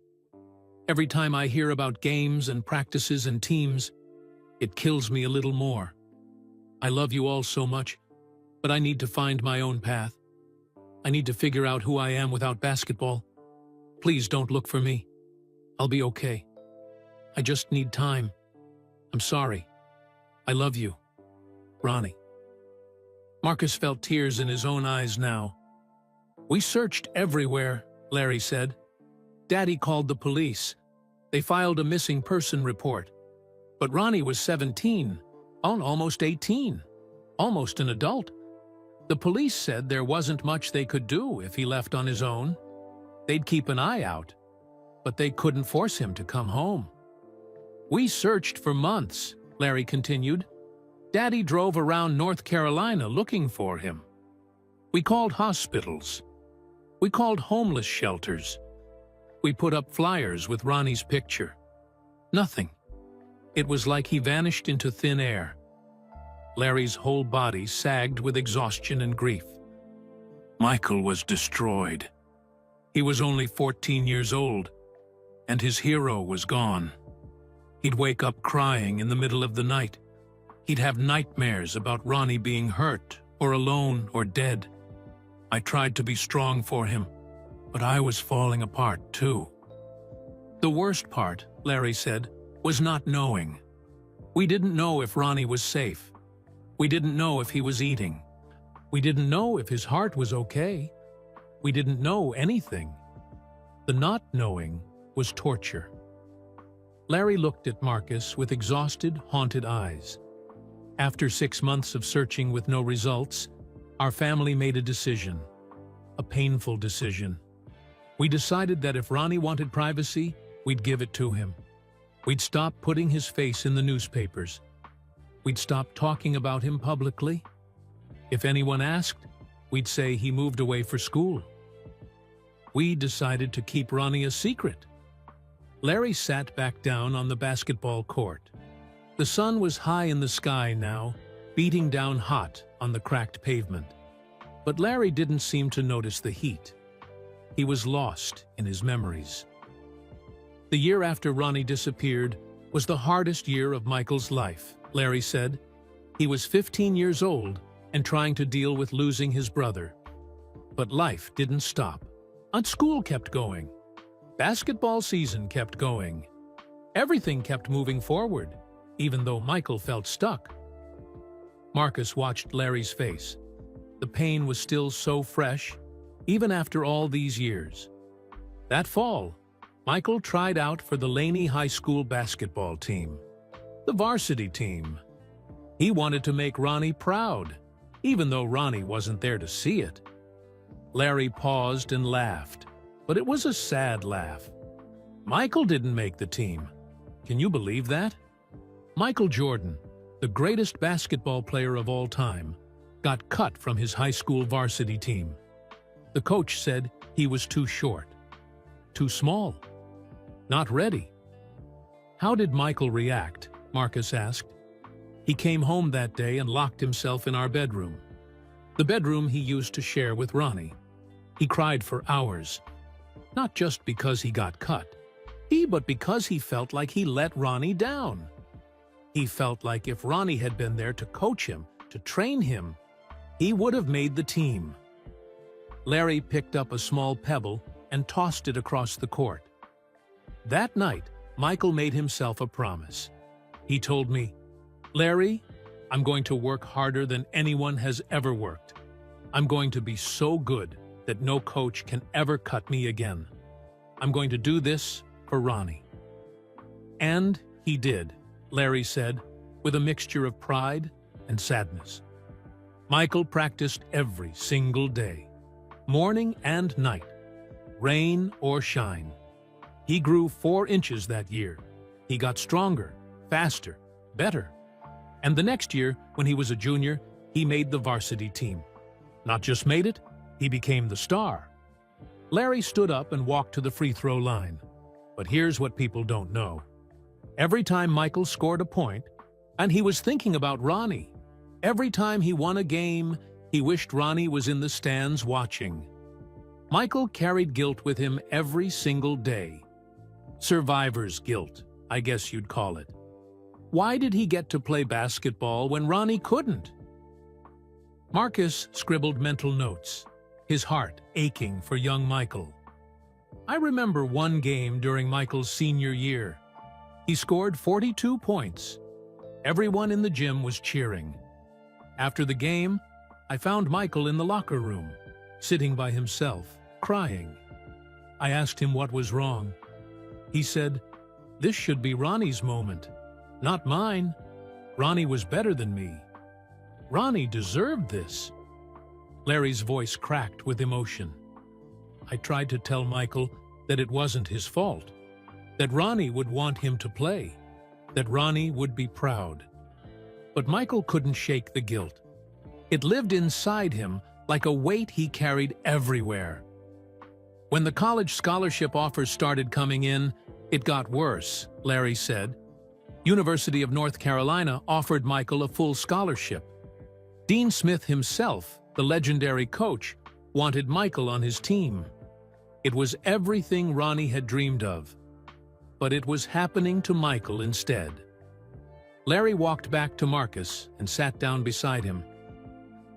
Every time I hear about games and practices and teams, it kills me a little more. I love you all so much, but I need to find my own path. I need to figure out who I am without basketball. Please don't look for me. I'll be okay. I just need time. I'm sorry. I love you. Ronnie. Marcus felt tears in his own eyes now. We searched everywhere, Larry said. Daddy called the police. They filed a missing person report. But Ronnie was 17, almost 18, almost an adult. The police said there wasn't much they could do if he left on his own. They'd keep an eye out, but they couldn't force him to come home. We searched for months, Larry continued. Daddy drove around North Carolina looking for him. We called hospitals. We called homeless shelters. We put up flyers with Ronnie's picture. Nothing. It was like he vanished into thin air. Larry's whole body sagged with exhaustion and grief. Michael was destroyed. He was only 14 years old, and his hero was gone. He'd wake up crying in the middle of the night. He'd have nightmares about Ronnie being hurt or alone or dead. I tried to be strong for him. but I was falling apart too. The worst part, Larry said, was not knowing. We didn't know if Ronnie was safe. We didn't know if he was eating. We didn't know if his heart was okay. We didn't know anything. The not knowing was torture. Larry looked at Marcus with exhausted, haunted eyes. After 6 months of searching with no results, our family made a decision. A painful decision. We decided that if Ronnie wanted privacy, we'd give it to him. We'd stop putting his face in the newspapers. We'd stop talking about him publicly. If anyone asked, we'd say he moved away for school. We decided to keep Ronnie a secret. Larry sat back down on the basketball court. The sun was high in the sky now, beating down hot on the cracked pavement. But Larry didn't seem to notice the heat. He was lost in his memories. The year after Ronnie disappeared was the hardest year of Michael's life, Larry said. He was 15 years old and trying to deal with losing his brother. But life didn't stop. And school kept going. Basketball season kept going. Everything kept moving forward, even though Michael felt stuck. Marcus watched Larry's face. The pain was still so fresh, even after all these years. That fall, Michael tried out for the Laney High School basketball team, the varsity team. He wanted to make Ronnie proud, even though Ronnie wasn't there to see it. Larry paused and laughed, but it was a sad laugh. Michael didn't make the team. Can you believe that? Michael Jordan, the greatest basketball player of all time, got cut from his high school varsity team. The coach said he was too short, too small, not ready. How did Michael react? Marcus asked. He came home that day and locked himself in our bedroom, the bedroom he used to share with Ronnie. He cried for hours, not just because he got cut, but because he felt like he let Ronnie down. He felt like if Ronnie had been there to coach him, to train him, he would have made the team. Larry picked up a small pebble and tossed it across the court. That night, Michael made himself a promise. He told me, "Larry, I'm going to work harder than anyone has ever worked. I'm going to be so good that no coach can ever cut me again. I'm going to do this for Ronnie." And he did, Larry said, with a mixture of pride and sadness. Michael practiced every single day, morning and night, rain or shine. He grew 4 inches that year. He got stronger, faster, better. And the next year, when he was a junior, he made the varsity team. Not just made it, he became the star. Larry stood up and walked to the free throw line. But here's what people don't know. Every time Michael scored a point, and he was thinking about Ronnie. Every time he won a game, he wished Ronnie was in the stands watching. Michael carried guilt with him every single day. Survivor's guilt, I guess you'd call it. Why did he get to play basketball when Ronnie couldn't? Marcus scribbled mental notes, his heart aching for young Michael. I remember one game during Michael's senior year. He scored 42 points. Everyone in the gym was cheering. After the game, I found Michael in the locker room, sitting by himself, crying. I asked him what was wrong. He said, "This should be Ronnie's moment, not mine. Ronnie was better than me. Ronnie deserved this." Larry's voice cracked with emotion. I tried to tell Michael that it wasn't his fault, that Ronnie would want him to play, that Ronnie would be proud. But Michael couldn't shake the guilt. It lived inside him like a weight he carried everywhere. When the college scholarship offers started coming in, it got worse, Larry said. University of North Carolina offered Michael a full scholarship. Dean Smith himself, the legendary coach, wanted Michael on his team. It was everything Ronnie had dreamed of. But it was happening to Michael instead. Larry walked back to Marcus and sat down beside him.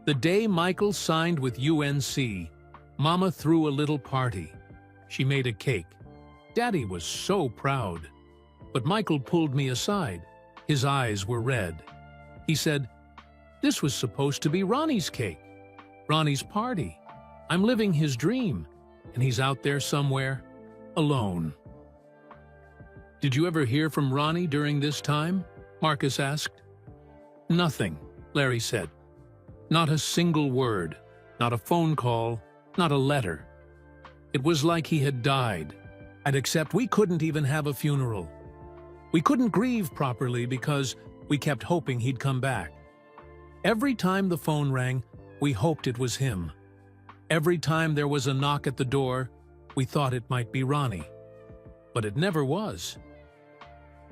The day Michael signed with UNC, Mama threw a little party. She made a cake. Daddy was so proud. But Michael pulled me aside. His eyes were red. He said, "This was supposed to be Ronnie's cake. Ronnie's party. I'm living his dream, and he's out there somewhere, alone." "Did you ever hear from Ronnie during this time?" Marcus asked. "Nothing," Larry said. "Not a single word, not a phone call, not a letter. It was like he had died, and except we couldn't even have a funeral. We couldn't grieve properly because we kept hoping he'd come back. Every time the phone rang, we hoped it was him. Every time there was a knock at the door, we thought it might be Ronnie. But it never was."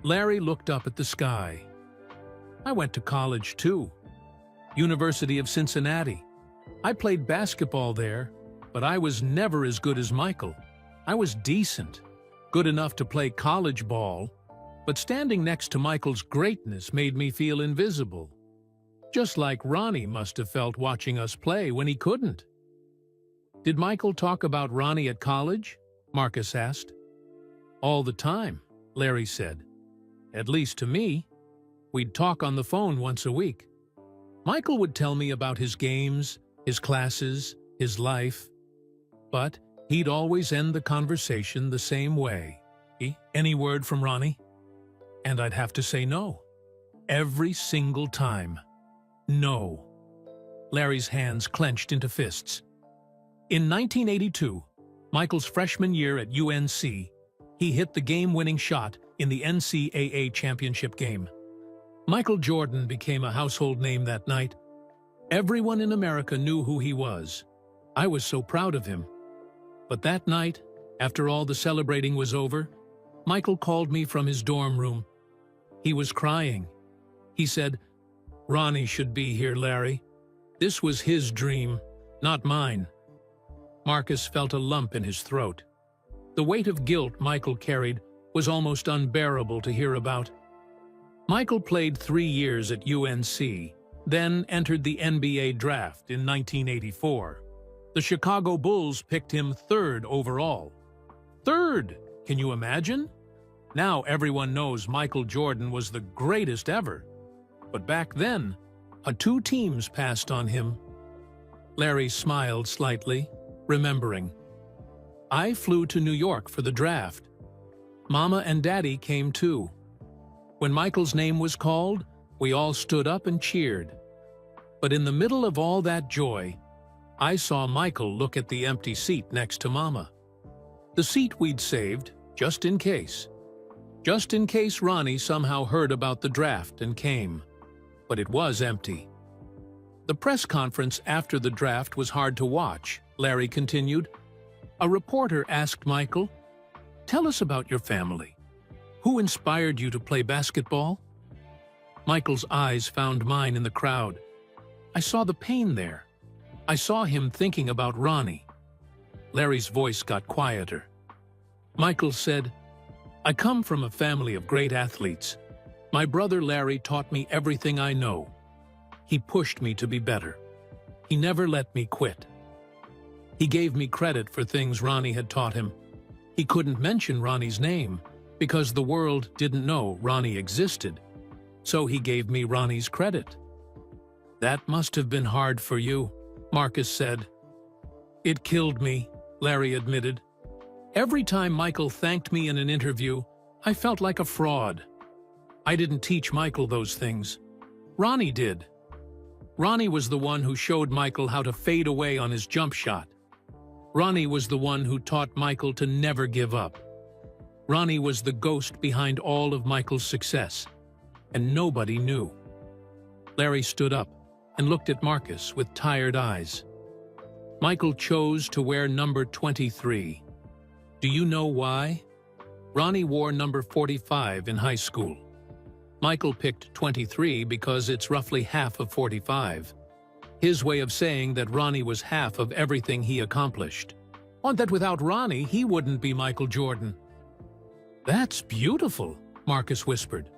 Larry looked up at the sky. "I went to college too. University of Cincinnati. I played basketball there, but I was never as good as Michael. I was decent, good enough to play college ball, but standing next to Michael's greatness made me feel invisible. Just like Ronnie must have felt watching us play when he couldn't." "Did Michael talk about Ronnie at college?" Marcus asked. "All the time," Larry said. "At least to me. We'd talk on the phone once a week. Michael would tell me about his games, his classes, his life. But he'd always end the conversation the same way. Any word from Ronnie?" And I'd have to say no. Every single time. No. Larry's hands clenched into fists. In 1982, Michael's freshman year at UNC, he hit the game-winning shot in the NCAA championship game. Michael Jordan became a household name that night. Everyone in America knew who he was. I was so proud of him. But that night, after all the celebrating was over, Michael called me from his dorm room. He was crying. He said, "Ronnie should be here, Larry. This was his dream, not mine." Marcus felt a lump in his throat. The weight of guilt Michael carried was almost unbearable to hear about. Michael played 3 years at UNC, then entered the NBA draft in 1984. The Chicago Bulls picked him 3rd overall. 3rd! Can you imagine? Now everyone knows Michael Jordan was the greatest ever. But back then, 2 teams passed on him. Larry smiled slightly, remembering. "I flew to New York for the draft. Mama and Daddy came too. When Michael's name was called, we all stood up and cheered. But in the middle of all that joy, I saw Michael look at the empty seat next to Mama. The seat we'd saved, just in case. Just in case Ronnie somehow heard about the draft and came. But it was empty." The press conference after the draft was hard to watch, Larry continued. A reporter asked Michael, "Tell us about your family. Who inspired you to play basketball?" Michael's eyes found mine in the crowd. I saw the pain there. I saw him thinking about Ronnie. Larry's voice got quieter. Michael said, "I come from a family of great athletes. My brother Larry taught me everything I know. He pushed me to be better. He never let me quit. He gave me credit for things Ronnie had taught him. He couldn't mention Ronnie's name because the world didn't know Ronnie existed, so he gave me Ronnie's credit." "That must have been hard for you," Marcus said. "It killed me," Larry admitted. "Every time Michael thanked me in an interview, I felt like a fraud. I didn't teach Michael those things. Ronnie did. Ronnie was the one who showed Michael how to fade away on his jump shot. Ronnie was the one who taught Michael to never give up. Ronnie was the ghost behind all of Michael's success, and nobody knew." Larry stood up and looked at Marcus with tired eyes. "Michael chose to wear number 23. Do you know why? Ronnie wore number 45 in high school. Michael picked 23 because it's roughly half of 45. His way of saying that Ronnie was half of everything he accomplished. And that without Ronnie, he wouldn't be Michael Jordan." "That's beautiful," Marcus whispered.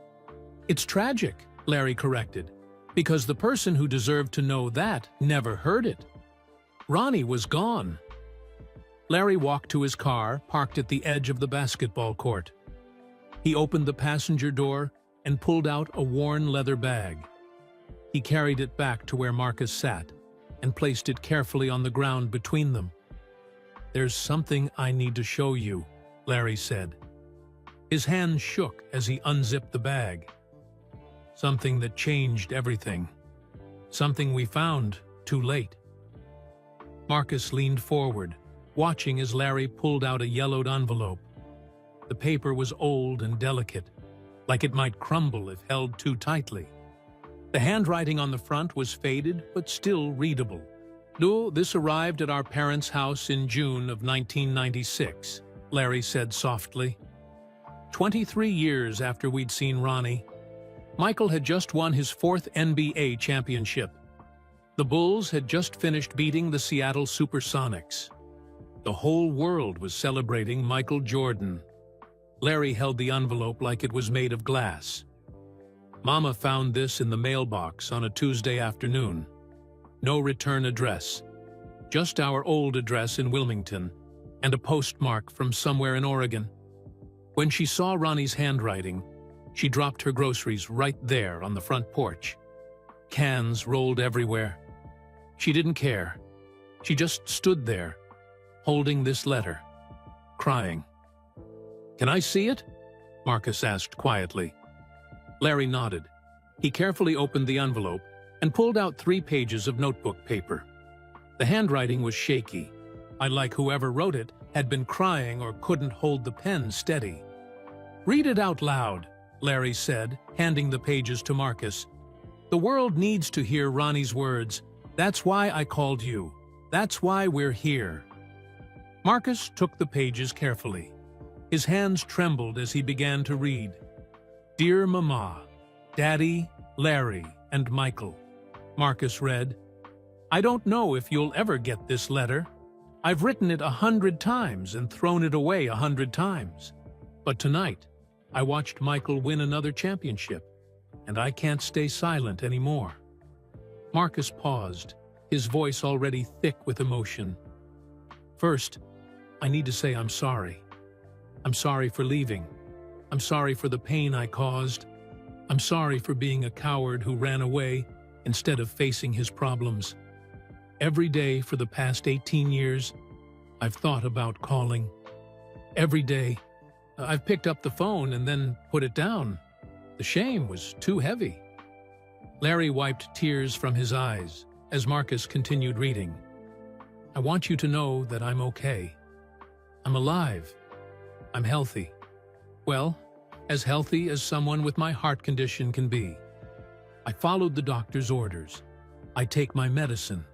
"It's tragic," Larry corrected, "because the person who deserved to know that never heard it. Ronnie was gone." Larry walked to his car, parked at the edge of the basketball court. He opened the passenger door and pulled out a worn leather bag. He carried it back to where Marcus sat and placed it carefully on the ground between them. "There's something I need to show you," Larry said. His hand shook as he unzipped the bag. "Something that changed everything. Something we found too late." Marcus leaned forward, watching as Larry pulled out a yellowed envelope. The paper was old and delicate, like it might crumble if held too tightly. The handwriting on the front was faded but still readable. "This arrived at our parents' house in June of 1996, Larry said softly. 23 years after we'd seen Ronnie. Michael had just won his 4th NBA championship. The Bulls had just finished beating the Seattle Supersonics. The whole world was celebrating Michael Jordan." Larry held the envelope like it was made of glass. "Mama found this in the mailbox on a Tuesday afternoon. No return address. Just our old address in Wilmington, and a postmark from somewhere in Oregon. When she saw Ronnie's handwriting, she dropped her groceries right there on the front porch. Cans rolled everywhere. She didn't care. She just stood there, holding this letter, crying." "Can I see it?" Marcus asked quietly. Larry nodded. He carefully opened the envelope and pulled out 3 pages of notebook paper. The handwriting was shaky. Like whoever wrote it had been crying or couldn't hold the pen steady. "Read it out loud," Larry said, handing the pages to Marcus. "The world needs to hear Ronnie's words. That's why I called you. That's why we're here." Marcus took the pages carefully. His hands trembled as he began to read. "Dear Mama, Daddy, Larry, and Michael," Marcus read. "I don't know if you'll ever get this letter. I've written it 100 times and thrown it away 100 times. But tonight, I watched Michael win another championship, and I can't stay silent anymore." Marcus paused, his voice already thick with emotion. "First, I need to say I'm sorry. I'm sorry for leaving. I'm sorry for the pain I caused. I'm sorry for being a coward who ran away instead of facing his problems. Every day for the past 18 years, I've thought about calling. Every day, I've picked up the phone and then put it down. The shame was too heavy." Larry wiped tears from his eyes as Marcus continued reading. "I want you to know that I'm okay. I'm alive. I'm healthy. Well, as healthy as someone with my heart condition can be. I followed the doctor's orders. I take my medicine.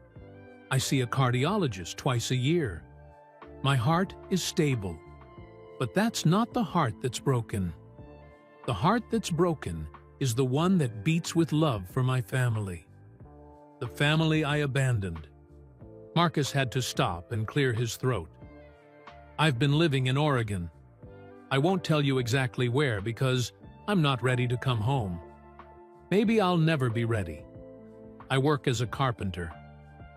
I see a cardiologist twice a year. My heart is stable. But that's not the heart that's broken. The heart that's broken is the one that beats with love for my family. The family I abandoned." Marcus had to stop and clear his throat. "I've been living in Oregon. I won't tell you exactly where because I'm not ready to come home. Maybe I'll never be ready. I work as a carpenter.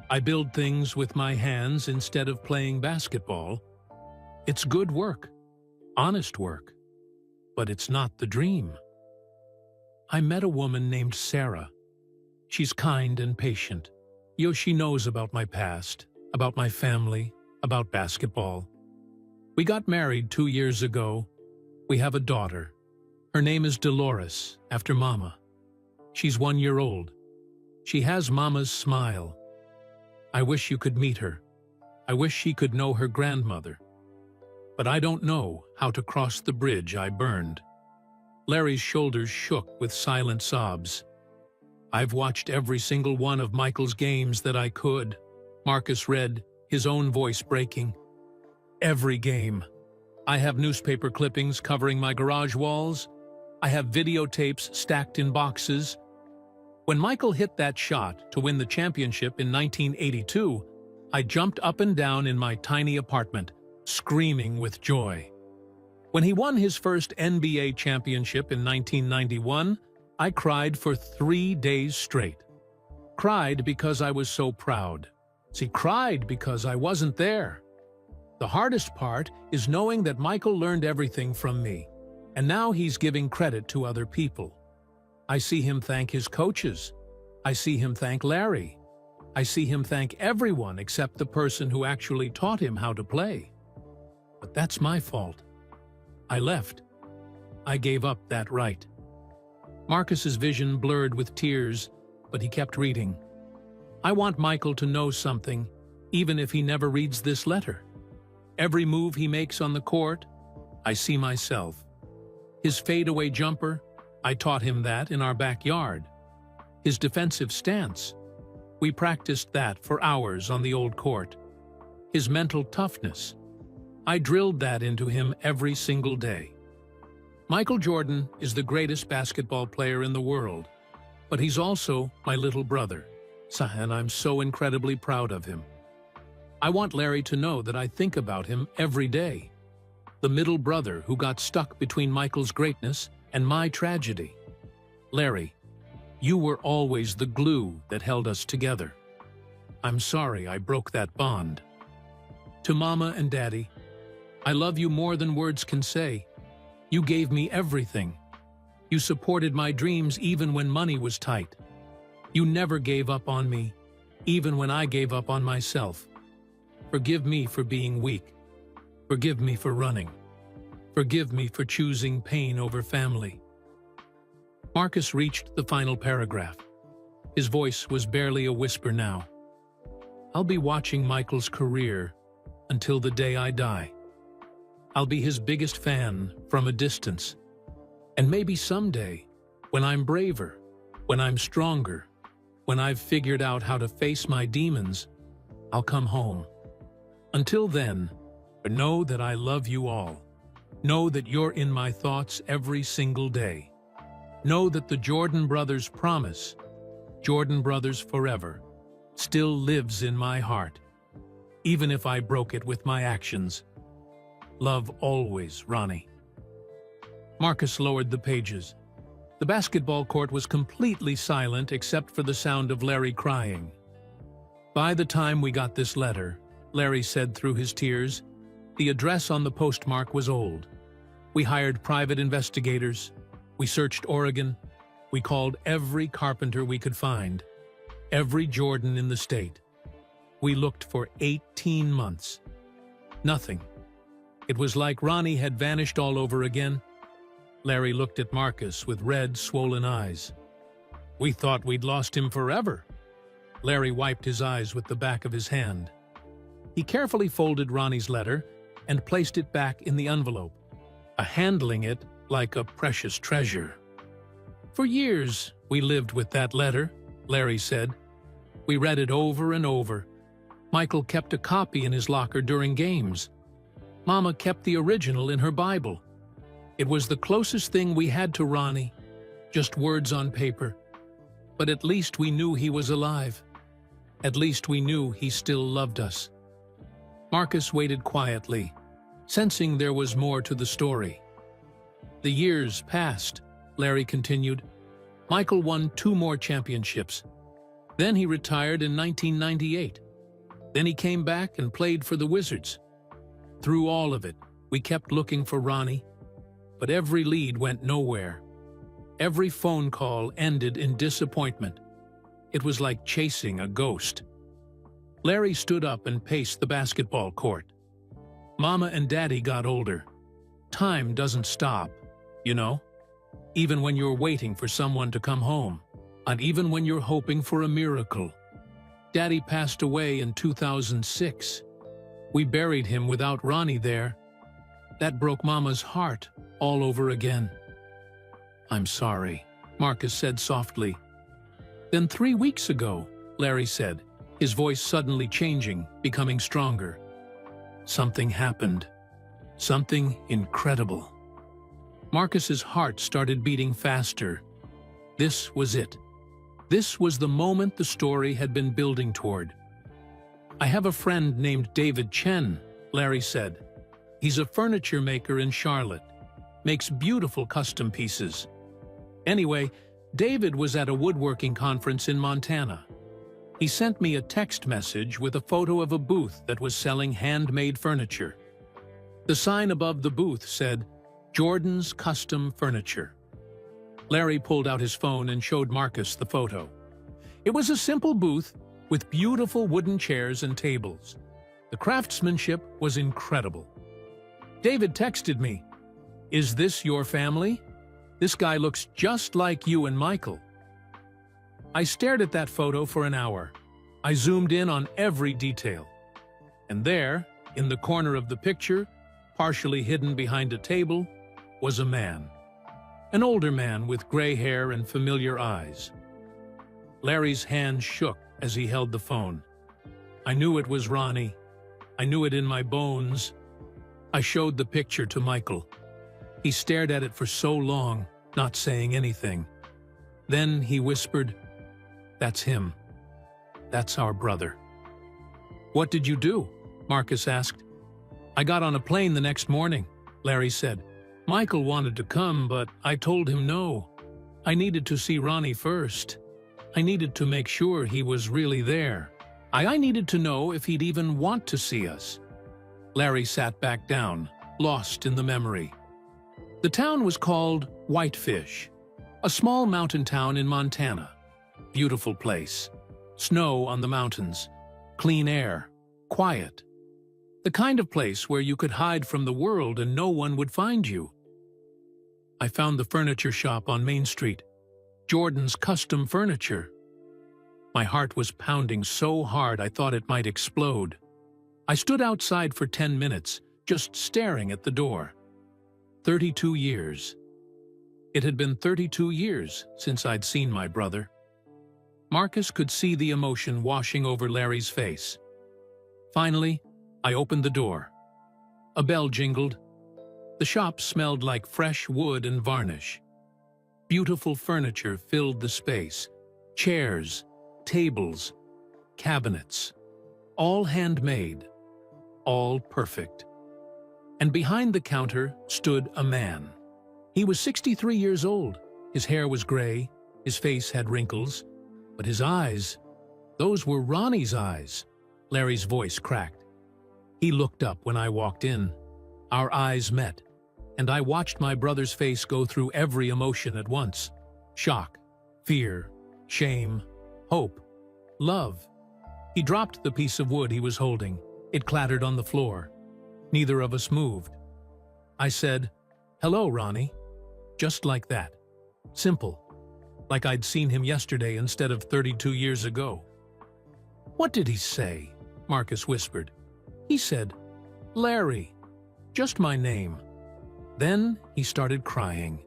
I build things with my hands instead of playing basketball. It's good work, honest work, but it's not the dream. I met a woman named Sarah. She's kind and patient. She knows about my past, about my family, about basketball. We got married 2 years ago. We have a daughter. Her name is Dolores, after Mama. She's 1 year old. She has Mama's smile. I wish you could meet her. I wish she could know her grandmother. But I don't know how to cross the bridge I burned." Larry's shoulders shook with silent sobs. "I've watched every single one of Michael's games that I could," Marcus read, his own voice breaking. "Every game. I have newspaper clippings covering my garage walls. I have videotapes stacked in boxes. When Michael hit that shot to win the championship in 1982, I jumped up and down in my tiny apartment, screaming with joy. When he won his first NBA championship in 1991, I cried for 3 days straight. Cried because I was so proud. Cried because I wasn't there. The hardest part is knowing that Michael learned everything from me, and now he's giving credit to other people. I see him thank his coaches. I see him thank Larry. I see him thank everyone except the person who actually taught him how to play. But that's my fault. I left. I gave up that right. Marcus's vision blurred with tears, but he kept reading. I want Michael to know something, even if he never reads this letter. Every move he makes on the court, I see myself. His fadeaway jumper, I taught him that in our backyard. His defensive stance, we practiced that for hours on the old court. His mental toughness, I drilled that into him every single day. Michael Jordan is the greatest basketball player in the world, but he's also my little brother, and I'm so incredibly proud of him. I want Larry to know that I think about him every day. The middle brother who got stuck between Michael's greatness and my tragedy. Larry, you were always the glue that held us together. I'm sorry I broke that bond. To Mama and Daddy, I love you more than words can say. You gave me everything. You supported my dreams even when money was tight. You never gave up on me, even when I gave up on myself. Forgive me for being weak. Forgive me for running. Forgive me for choosing pain over family. Marcus reached the final paragraph. His voice was barely a whisper now. I'll be watching Michael's career until the day I die. I'll be his biggest fan from a distance. And maybe someday, when I'm braver, when I'm stronger, when I've figured out how to face my demons, I'll come home. Until then, know that I love you all. Know that you're in my thoughts every single day. Know that the Jordan Brothers promise, Jordan Brothers forever, still lives in my heart, even if I broke it with my actions. Love always, Ronnie. Marcus lowered the pages. The basketball court was completely silent except for the sound of Larry crying. By the time we got this letter, Larry said through his tears, the address on the postmark was old. We hired private investigators. We searched Oregon. We called every carpenter we could find, every Jordan in the state. We looked for 18 months. Nothing. It was like Ronnie had vanished all over again. Larry looked at Marcus with red, swollen eyes. We thought we'd lost him forever. Larry wiped his eyes with the back of his hand. He carefully folded Ronnie's letter and placed it back in the envelope, handling it like a precious treasure. For years, we lived with that letter, Larry said. We read it over and over. Michael kept a copy in his locker during games. Mama kept the original in her Bible. It was the closest thing we had to Ronnie, just words on paper. But at least we knew he was alive. At least we knew he still loved us. Marcus waited quietly, sensing there was more to the story. The years passed, Larry continued. Michael won 2 more championships. Then he retired in 1998. Then he came back and played for the Wizards. Through all of it, we kept looking for Ronnie, but every lead went nowhere. Every phone call ended in disappointment. It was like chasing a ghost. Larry stood up and paced the basketball court. Mama and Daddy got older. Time doesn't stop, you know? Even when you're waiting for someone to come home, and even when you're hoping for a miracle. Daddy passed away in 2006. We buried him without Ronnie there. That broke Mama's heart all over again. I'm sorry, Marcus said softly. Then 3 weeks ago, Larry said, his voice suddenly changing, becoming stronger. Something happened. Something incredible. Marcus's heart started beating faster. This was it. This was the moment the story had been building toward. I have a friend named David Chen, Larry said. He's a furniture maker in Charlotte. Makes beautiful custom pieces. Anyway, David was at a woodworking conference in Montana. He sent me a text message with a photo of a booth that was selling handmade furniture. The sign above the booth said, "Jordan's Custom Furniture." Larry pulled out his phone and showed Marcus the photo. It was a simple booth with beautiful wooden chairs and tables. The craftsmanship was incredible. David texted me, "Is this your family? This guy looks just like you and Michael." I stared at that photo for an hour. I zoomed in on every detail. And there, in the corner of the picture, partially hidden behind a table, was a man. An older man with gray hair and familiar eyes. Larry's hand shook as he held the phone. I knew it was Ronnie. I knew it in my bones. I showed the picture to Michael. He stared at it for so long, not saying anything. Then he whispered, "That's him. That's our brother." "What did you do?" Marcus asked. "I got on a plane the next morning," Larry said. "Michael wanted to come, but I told him no. I needed to see Ronnie first. I needed to make sure he was really there. I needed to know if he'd even want to see us." Larry sat back down, lost in the memory. The town was called Whitefish, a small mountain town in Montana. Beautiful place. Snow on the mountains. Clean air. Quiet. The kind of place where you could hide from the world and no one would find you. I found the furniture shop on Main Street. Jordan's Custom Furniture. My heart was pounding so hard I thought it might explode. I stood outside for 10 minutes, just staring at the door. 32 years. It had been 32 years since I'd seen my brother. Marcus could see the emotion washing over Larry's face. Finally, I opened the door. A bell jingled. The shop smelled like fresh wood and varnish. Beautiful furniture filled the space. Chairs, tables, cabinets. All handmade. All perfect. And behind the counter stood a man. He was 63 years old. His hair was gray. His face had wrinkles. But his eyes, those were Ronnie's eyes. Larry's voice cracked. He looked up when I walked in. Our eyes met, and I watched my brother's face go through every emotion at once. Shock, fear, shame, hope, love. He dropped the piece of wood he was holding. It clattered on the floor. Neither of us moved. I said, "Hello, Ronnie." Just like that. Simple. Like I'd seen him yesterday instead of 32 years ago. "What did he say?" Marcus whispered. "He said, 'Larry,' just my name." Then he started crying.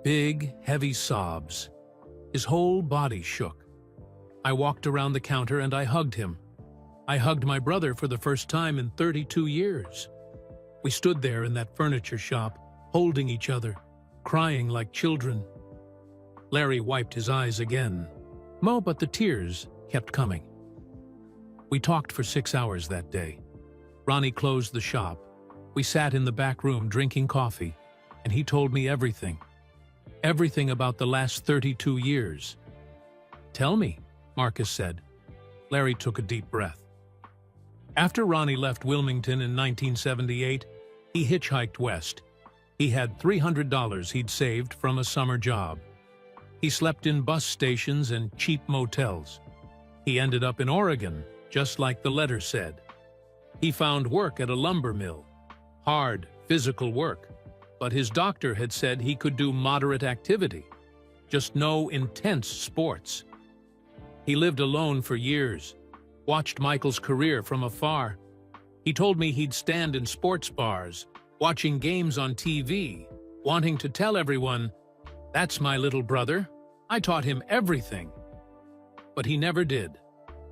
Big, heavy sobs. His whole body shook. I walked around the counter and I hugged him. I hugged my brother for the first time in 32 years. We stood there in that furniture shop, holding each other, crying like children. Larry wiped his eyes again. But the tears kept coming. We talked for 6 hours that day. Ronnie closed the shop. We sat in the back room drinking coffee, and he told me everything. Everything about the last 32 years. "Tell me," Marcus said. Larry took a deep breath. After Ronnie left Wilmington in 1978, he hitchhiked west. He had $300 he'd saved from a summer job. He slept in bus stations and cheap motels. He ended up in Oregon, just like the letter said. He found work at a lumber mill. Hard, physical work. But his doctor had said he could do moderate activity, just no intense sports. He lived alone for years, watched Michael's career from afar. He told me he'd stand in sports bars, watching games on TV, wanting to tell everyone, "That's my little brother. I taught him everything." But he never did,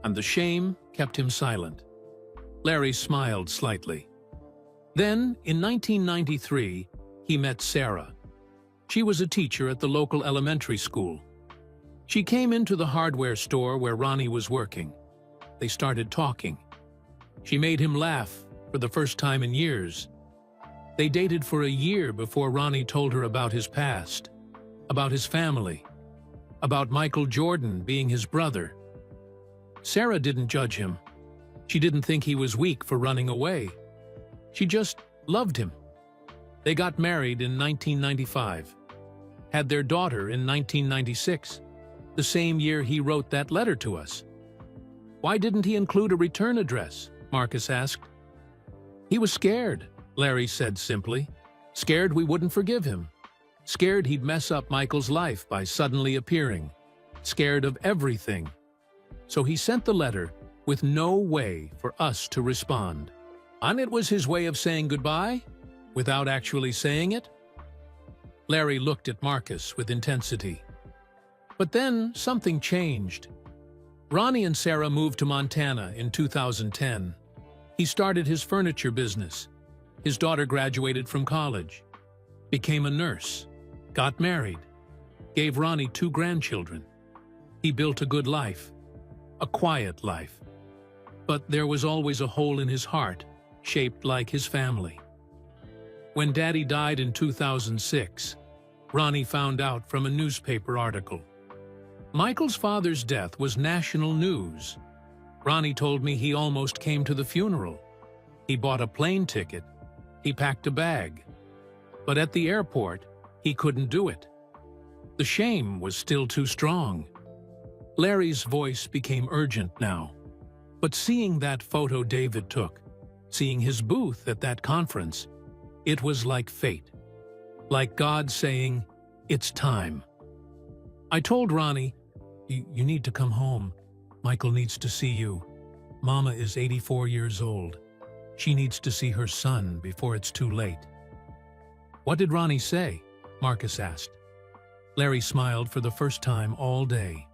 and the shame kept him silent. Larry smiled slightly. Then, in 1993, he met Sarah. She was a teacher at the local elementary school. She came into the hardware store where Ronnie was working. They started talking. She made him laugh for the first time in years. They dated for a year before Ronnie told her about his past, about his family, about Michael Jordan being his brother. Sarah didn't judge him. She didn't think he was weak for running away. She just loved him. They got married in 1995, had their daughter in 1996, the same year he wrote that letter to us. Why didn't he include a return address? Marcus asked. He was scared, Larry said simply. Scared we wouldn't forgive him. Scared he'd mess up Michael's life by suddenly appearing. Scared of everything. So he sent the letter with no way for us to respond. And it was his way of saying goodbye, without actually saying it. Larry looked at Marcus with intensity. But then something changed. Ronnie and Sarah moved to Montana in 2010. He started his furniture business. His daughter graduated from college, became a nurse, got married, gave Ronnie 2 grandchildren. He built a good life, a quiet life. But there was always a hole in his heart, shaped like his family. When Daddy died in 2006, Ronnie found out from a newspaper article. Michael's father's death was national news. Ronnie told me he almost came to the funeral. He bought a plane ticket. He packed a bag. But at the airport, he couldn't do it. The shame was still too strong. Larry's voice became urgent now. But seeing that photo David took, seeing his booth at that conference, it was like fate. Like God saying, it's time. I told Ronnie, you need to come home. Michael needs to see you. Mama is 84 years old. She needs to see her son before it's too late. What did Ronnie say? Marcus asked. Larry smiled for the first time all day.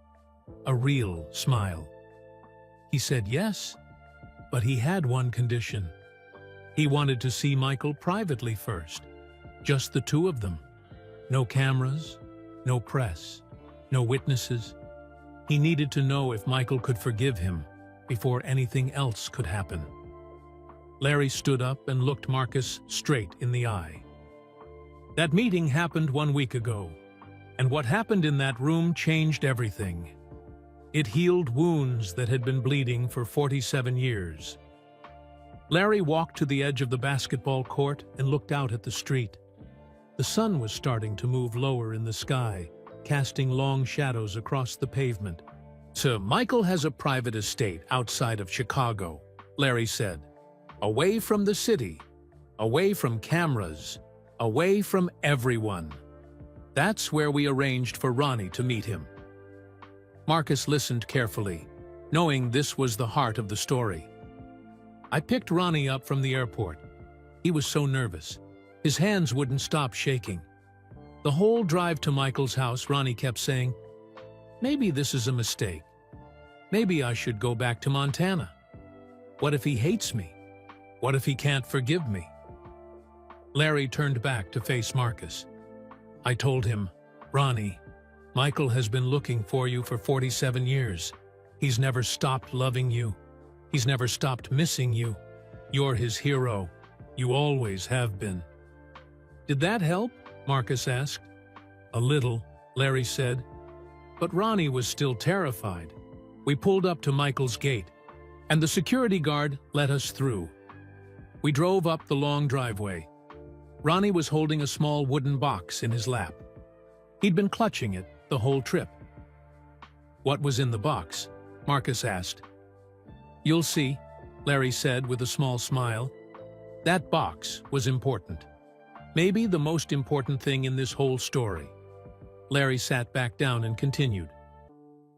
A real smile. He said yes, but he had one condition. He wanted to see Michael privately first. Just the 2 of them. No cameras, no press, no witnesses. He needed to know if Michael could forgive him before anything else could happen. Larry stood up and looked Marcus straight in the eye. That meeting happened 1 week ago, and what happened in that room changed everything. It healed wounds that had been bleeding for 47 years. Larry walked to the edge of the basketball court and looked out at the street. The sun was starting to move lower in the sky, casting long shadows across the pavement. So Michael has a private estate outside of Chicago, Larry said. Away from the city, away from cameras, away from everyone. That's where we arranged for Ronnie to meet him. Marcus listened carefully, knowing this was the heart of the story. I picked Ronnie up from the airport. He was so nervous. His hands wouldn't stop shaking. The whole drive to Michael's house, Ronnie kept saying, maybe this is a mistake. Maybe I should go back to Montana. What if he hates me? What if he can't forgive me? Larry turned back to face Marcus. I told him, Ronnie, Michael has been looking for you for 47 years. He's never stopped loving you. He's never stopped missing you. You're his hero. You always have been. Did that help? Marcus asked. A little, Larry said. But Ronnie was still terrified. We pulled up to Michael's gate, and the security guard let us through. We drove up the long driveway. Ronnie was holding a small wooden box in his lap. He'd been clutching it the whole trip. What was in the box? Marcus asked. You'll see, Larry said with a small smile. That box was important. Maybe the most important thing in this whole story. Larry sat back down and continued.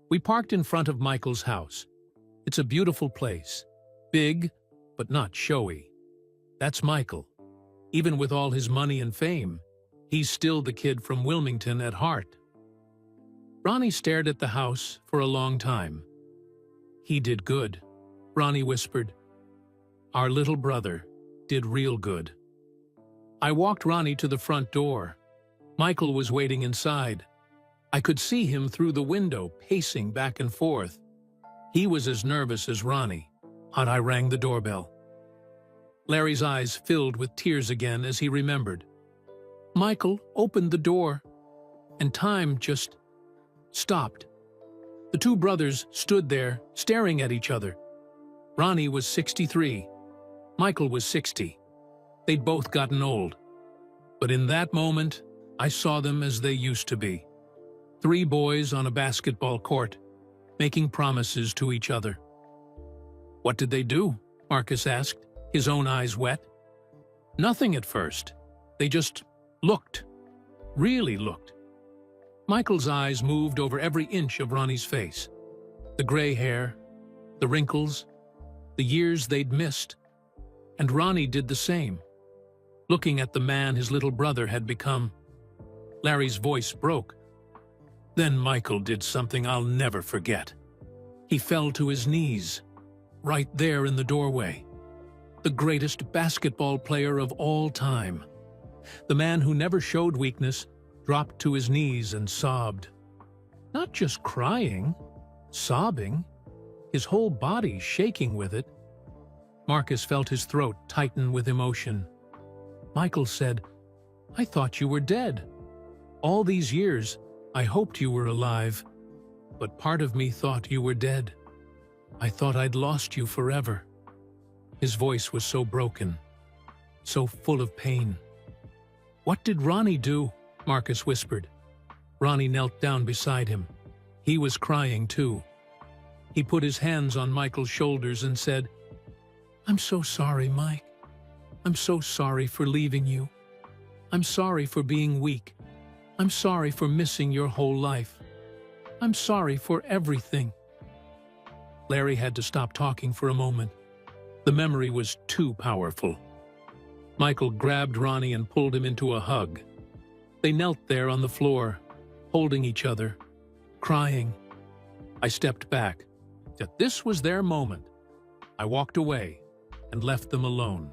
We parked in front of Michael's house. It's a beautiful place. Big, but not showy. That's Michael. Even with all his money and fame, he's still the kid from Wilmington at heart. Ronnie stared at the house for a long time. He did good, Ronnie whispered. Our little brother did real good. I walked Ronnie to the front door. Michael was waiting inside. I could see him through the window, pacing back and forth. He was as nervous as Ronnie. I rang the doorbell. Larry's eyes filled with tears again as he remembered. Michael opened the door, and time just stopped. The two brothers stood there, staring at each other. Ronnie was 63. Michael was 60. They'd both gotten old. But in that moment, I saw them as they used to be. Three boys on a basketball court, making promises to each other. "What did they do?" Marcus asked, his own eyes wet. "Nothing at first. They just looked. Really looked." Michael's eyes moved over every inch of Ronnie's face. The gray hair, the wrinkles, the years they'd missed. And Ronnie did the same, looking at the man his little brother had become. Larry's voice broke. Then Michael did something I'll never forget. He fell to his knees, right there in the doorway. The greatest basketball player of all time. The man who never showed weakness dropped to his knees and sobbed. Not just crying, sobbing, his whole body shaking with it. Marcus felt his throat tighten with emotion. Michael said, "I thought you were dead. All these years, I hoped you were alive, but part of me thought you were dead. I thought I'd lost you forever." His voice was so broken, so full of pain. "What did Ronnie do?" Marcus whispered. Ronnie knelt down beside him. He was crying too. He put his hands on Michael's shoulders and said, "I'm so sorry, Mike. I'm so sorry for leaving you. I'm sorry for being weak. I'm sorry for missing your whole life. I'm sorry for everything." Larry had to stop talking for a moment. The memory was too powerful. Michael grabbed Ronnie and pulled him into a hug. They knelt there on the floor, holding each other, crying. I stepped back. That this was their moment. I walked away and left them alone.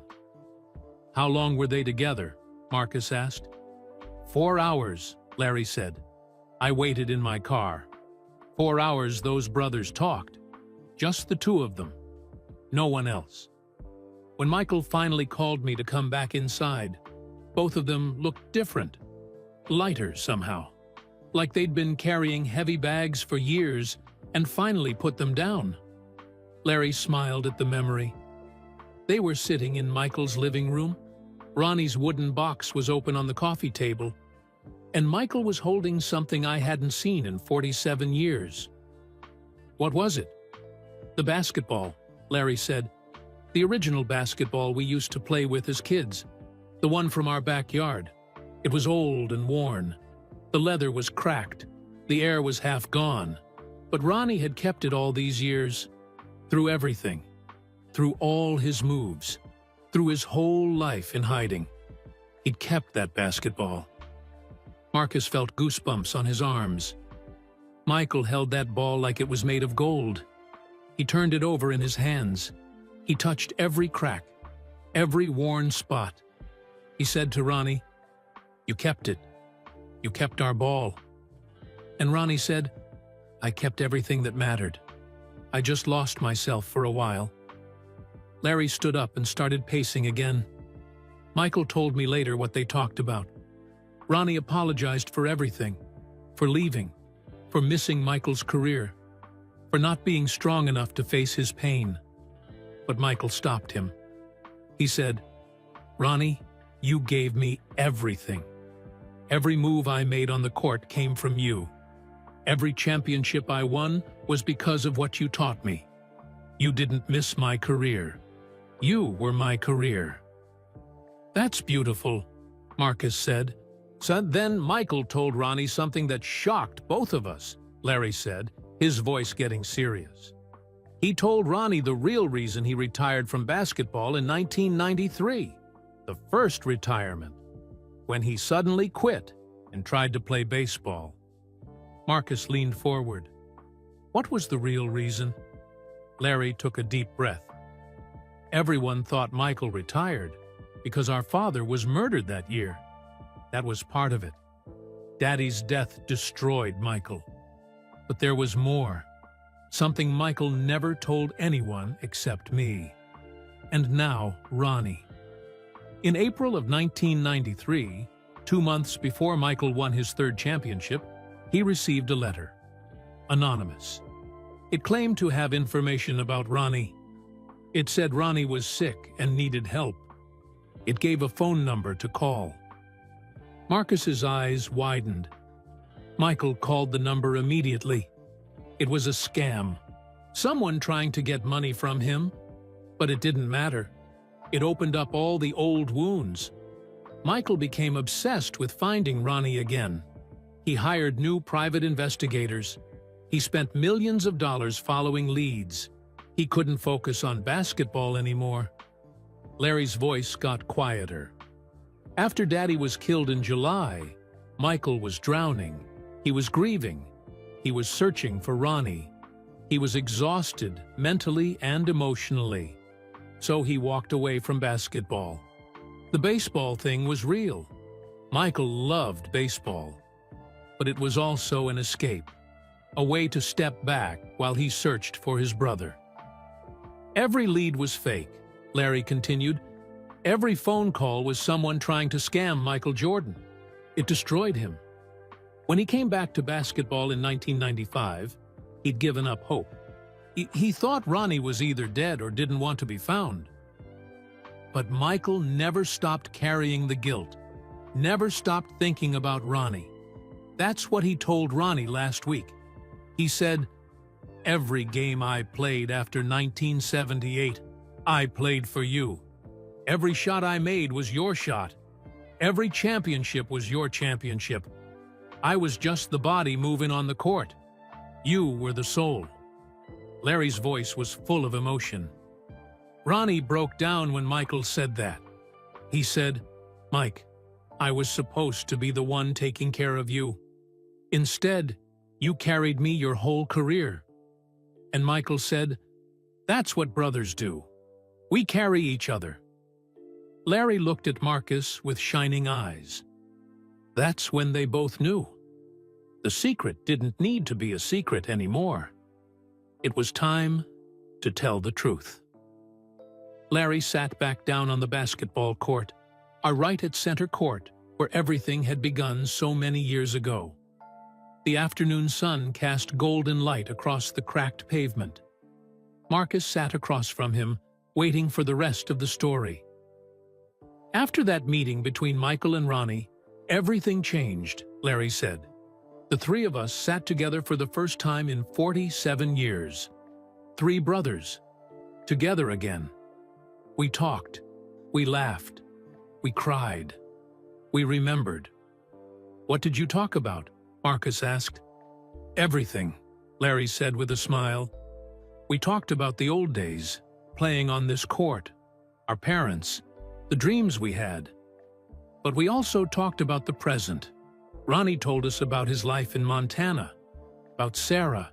"How long were they together?" Marcus asked. 4 hours, Larry said. "I waited in my car. 4 hours those brothers talked. Just the two of them. No one else. When Michael finally called me to come back inside, both of them looked different. Lighter somehow. Like they'd been carrying heavy bags for years and finally put them down." Larry smiled at the memory. They were sitting in Michael's living room. Ronnie's wooden box was open on the coffee table, and Michael was holding something I hadn't seen in 47 years. "What was it?" "The basketball," Larry said. "The original basketball we used to play with as kids. The one from our backyard. It was old and worn. The leather was cracked. The air was half gone. But Ronnie had kept it all these years. Through everything. Through all his moves. Through his whole life in hiding. He'd kept that basketball." Marcus felt goosebumps on his arms. Michael held that ball like it was made of gold. He turned it over in his hands. He touched every crack, every worn spot. He said to Ronnie, "You kept it. You kept our ball." And Ronnie said, "I kept everything that mattered. I just lost myself for a while." Larry stood up and started pacing again. Michael told me later what they talked about. Ronnie apologized for everything, for leaving, for missing Michael's career, for not being strong enough to face his pain. But Michael stopped him. He said, "Ronnie, you gave me everything. Every move I made on the court came from you. Every championship I won was because of what you taught me. You didn't miss my career. You were my career." "That's beautiful," Marcus said. "So then Michael told Ronnie something that shocked both of us," Larry said, his voice getting serious. "He told Ronnie the real reason he retired from basketball in 1993, the first retirement, when he suddenly quit and tried to play baseball." Marcus leaned forward. "What was the real reason?" Larry took a deep breath. "Everyone thought Michael retired because our father was murdered that year. That was part of it. Daddy's death destroyed Michael. But there was more. Something Michael never told anyone except me. And now, Ronnie." In April of 1993, 2 months before Michael won his third championship, he received a letter. Anonymous. It claimed to have information about Ronnie. It said Ronnie was sick and needed help. It gave a phone number to call. Marcus's eyes widened. Michael called the number immediately. It was a scam. Someone trying to get money from him. But it didn't matter. It opened up all the old wounds. Michael became obsessed with finding Ronnie again. He hired new private investigators. He spent millions of dollars following leads. He couldn't focus on basketball anymore. Larry's voice got quieter. After Daddy was killed in July, Michael was drowning. He was grieving. He was searching for Ronnie. He was exhausted mentally and emotionally. So he walked away from basketball. The baseball thing was real. Michael loved baseball. But it was also an escape, a way to step back while he searched for his brother. Every lead was fake, Larry continued. Every phone call was someone trying to scam Michael Jordan. It destroyed him. When he came back to basketball in 1995, he'd given up hope. He thought Ronnie was either dead or didn't want to be found. But Michael never stopped carrying the guilt, never stopped thinking about Ronnie. That's what he told Ronnie last week. He said, "Every game I played after 1978, I played for you. Every shot I made was your shot. Every championship was your championship. I was just the body moving on the court. You were the soul." Larry's voice was full of emotion. Ronnie broke down when Michael said that. He said, "Mike, I was supposed to be the one taking care of you. Instead, you carried me your whole career." And Michael said, "That's what brothers do. We carry each other." Larry looked at Marcus with shining eyes. That's when they both knew. The secret didn't need to be a secret anymore. It was time to tell the truth. Larry sat back down on the basketball court, right at center court, where everything had begun so many years ago. The afternoon sun cast golden light across the cracked pavement. Marcus sat across from him, waiting for the rest of the story. After that meeting between Michael and Ronnie, everything changed, Larry said. The three of us sat together for the first time in 47 years. Three brothers, together again. We talked, we laughed, we cried, we remembered. "What did you talk about?" Marcus asked. "Everything," Larry said with a smile. "We talked about the old days, playing on this court, our parents, the dreams we had. But we also talked about the present. Ronnie told us about his life in Montana, about Sarah,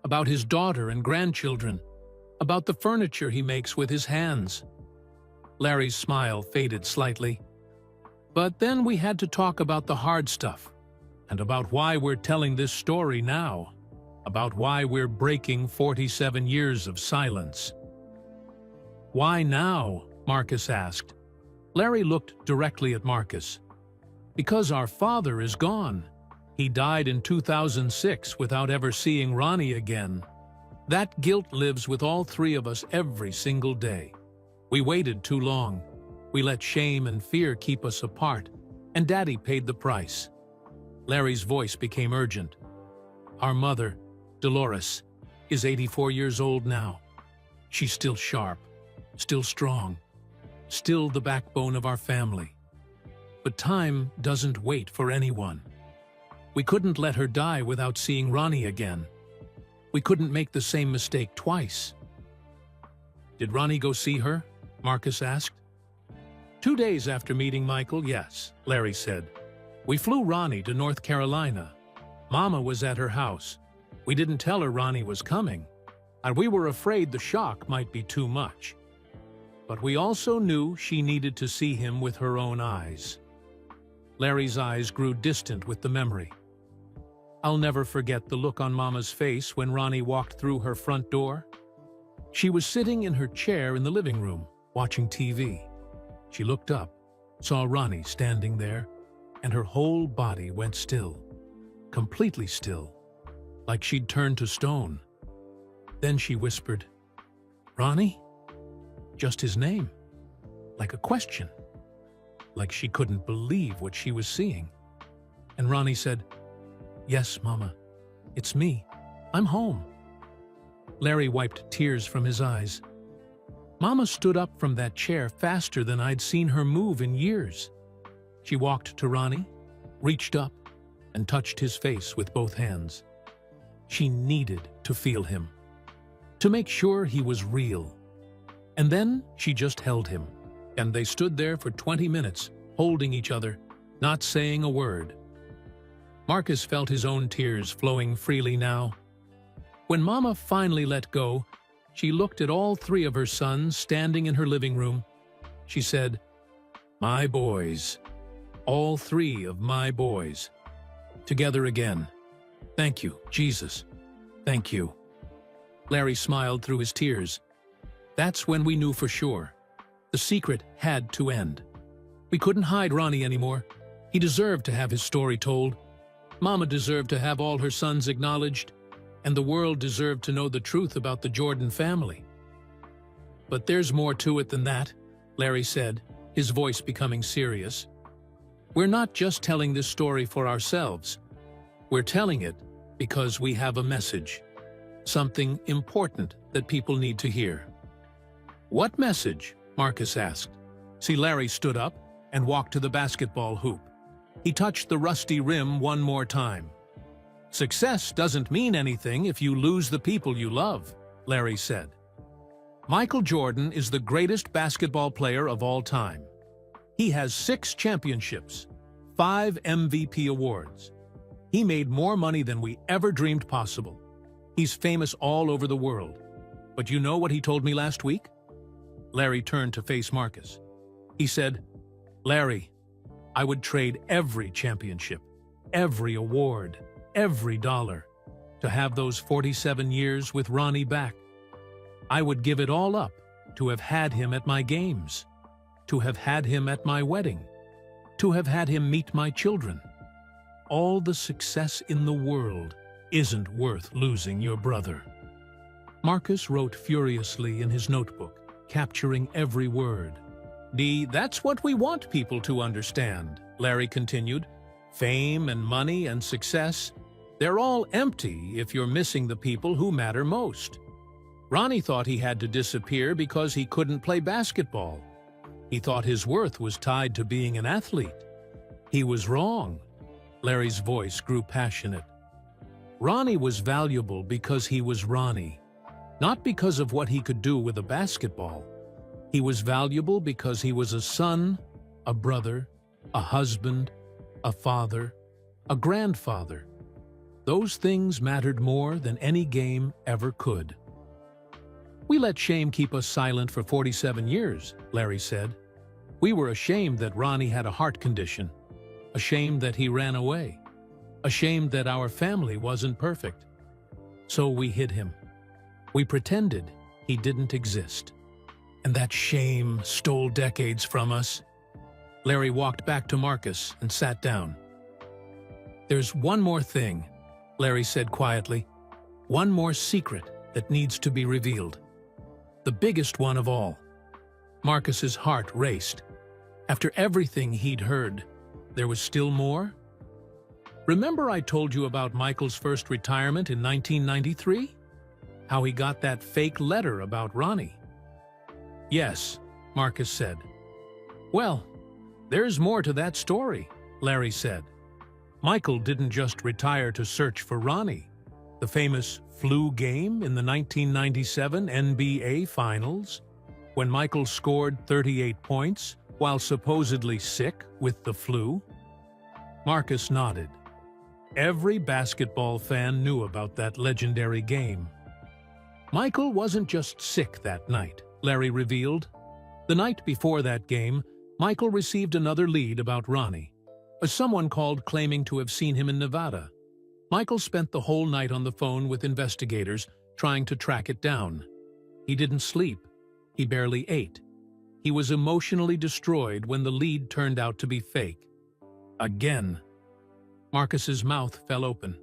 about his daughter and grandchildren, about the furniture he makes with his hands." Larry's smile faded slightly. "But then we had to talk about the hard stuff, and about why we're telling this story now, about why we're breaking 47 years of silence." "Why now?" Marcus asked. Larry looked directly at Marcus. "Because our father is gone. He died in 2006 without ever seeing Ronnie again. That guilt lives with all three of us every single day. We waited too long. We let shame and fear keep us apart, and Daddy paid the price." Larry's voice became urgent. "Our mother, Dolores, is 84 years old now. She's still sharp, still strong, still the backbone of our family. But time doesn't wait for anyone. We couldn't let her die without seeing Ronnie again. We couldn't make the same mistake twice." "Did Ronnie go see her?" Marcus asked. 2 days after meeting Michael, yes, Larry said. "We flew Ronnie to North Carolina. Mama was at her house. We didn't tell her Ronnie was coming, and we were afraid the shock might be too much. But we also knew she needed to see him with her own eyes." Larry's eyes grew distant with the memory. "I'll never forget the look on Mama's face when Ronnie walked through her front door. She was sitting in her chair in the living room, watching TV. She looked up, saw Ronnie standing there, and her whole body went still, completely still, like she'd turned to stone. Then she whispered, "Ronnie?" Just his name, like a question, like she couldn't believe what she was seeing. And Ronnie said, "Yes, Mama, it's me. I'm home." Larry wiped tears from his eyes. Mama stood up from that chair faster than I'd seen her move in years. She walked to Ronnie, reached up, and touched his face with both hands. She needed to feel him, to make sure he was real. And then she just held him, and they stood there for 20 minutes, holding each other, not saying a word. Marcus felt his own tears flowing freely now. When Mama finally let go, she looked at all three of her sons standing in her living room. She said, "My boys, all three of my boys, together again. Thank you, Jesus. Thank you." Larry smiled through his tears. That's when we knew for sure. The secret had to end. We couldn't hide Ronnie anymore. He deserved to have his story told. Mama deserved to have all her sons acknowledged, and the world deserved to know the truth about the Jordan family. "But there's more to it than that," Larry said, his voice becoming serious. "We're not just telling this story for ourselves. We're telling it because we have a message, something important that people need to hear." "What message?" Marcus asked. See, Larry stood up and walked to the basketball hoop. He touched the rusty rim one more time. "Success doesn't mean anything if you lose the people you love," Larry said. "Michael Jordan is the greatest basketball player of all time. He has 6 championships, 5 MVP awards. He made more money than we ever dreamed possible. He's famous all over the world. But you know what he told me last week?" Larry turned to face Marcus. He said, "Larry, I would trade every championship, every award, every dollar, to have those 47 years with Ronnie back. I would give it all up to have had him at my games, to have had him at my wedding, to have had him meet my children. All the success in the world isn't worth losing your brother." Marcus wrote furiously in his notebook, capturing every word. That's what we want people to understand," Larry continued. "Fame and money and success, they're all empty if you're missing the people who matter most. Ronnie thought he had to disappear because he couldn't play basketball. He thought his worth was tied to being an athlete. He was wrong." Larry's voice grew passionate. "Ronnie was valuable because he was Ronnie, not because of what he could do with a basketball. He was valuable because he was a son, a brother, a husband, a father, a grandfather. Those things mattered more than any game ever could." "We let shame keep us silent for 47 years, Larry said. "We were ashamed that Ronnie had a heart condition, ashamed that he ran away, ashamed that our family wasn't perfect. So we hid him. We pretended he didn't exist. And that shame stole decades from us." Larry walked back to Marcus and sat down. "There's one more thing," Larry said quietly. "One more secret that needs to be revealed. The biggest one of all." Marcus's heart raced. After everything he'd heard, there was still more? "Remember I told you about Michael's first retirement in 1993? How he got that fake letter about Ronnie?" "Yes," Marcus said. "Well, there's more to that story," Larry said. "Michael didn't just retire to search for Ronnie. The famous flu game in the 1997 NBA Finals, when Michael scored 38 points while supposedly sick with the flu?" Marcus nodded. Every basketball fan knew about that legendary game. "Michael wasn't just sick that night," Larry revealed. "The night before that game, Michael received another lead about Ronnie. Someone called claiming to have seen him in Nevada. Michael spent the whole night on the phone with investigators trying to track it down. He didn't sleep. He barely ate. He was emotionally destroyed when the lead turned out to be fake. Again." Marcus's mouth fell open.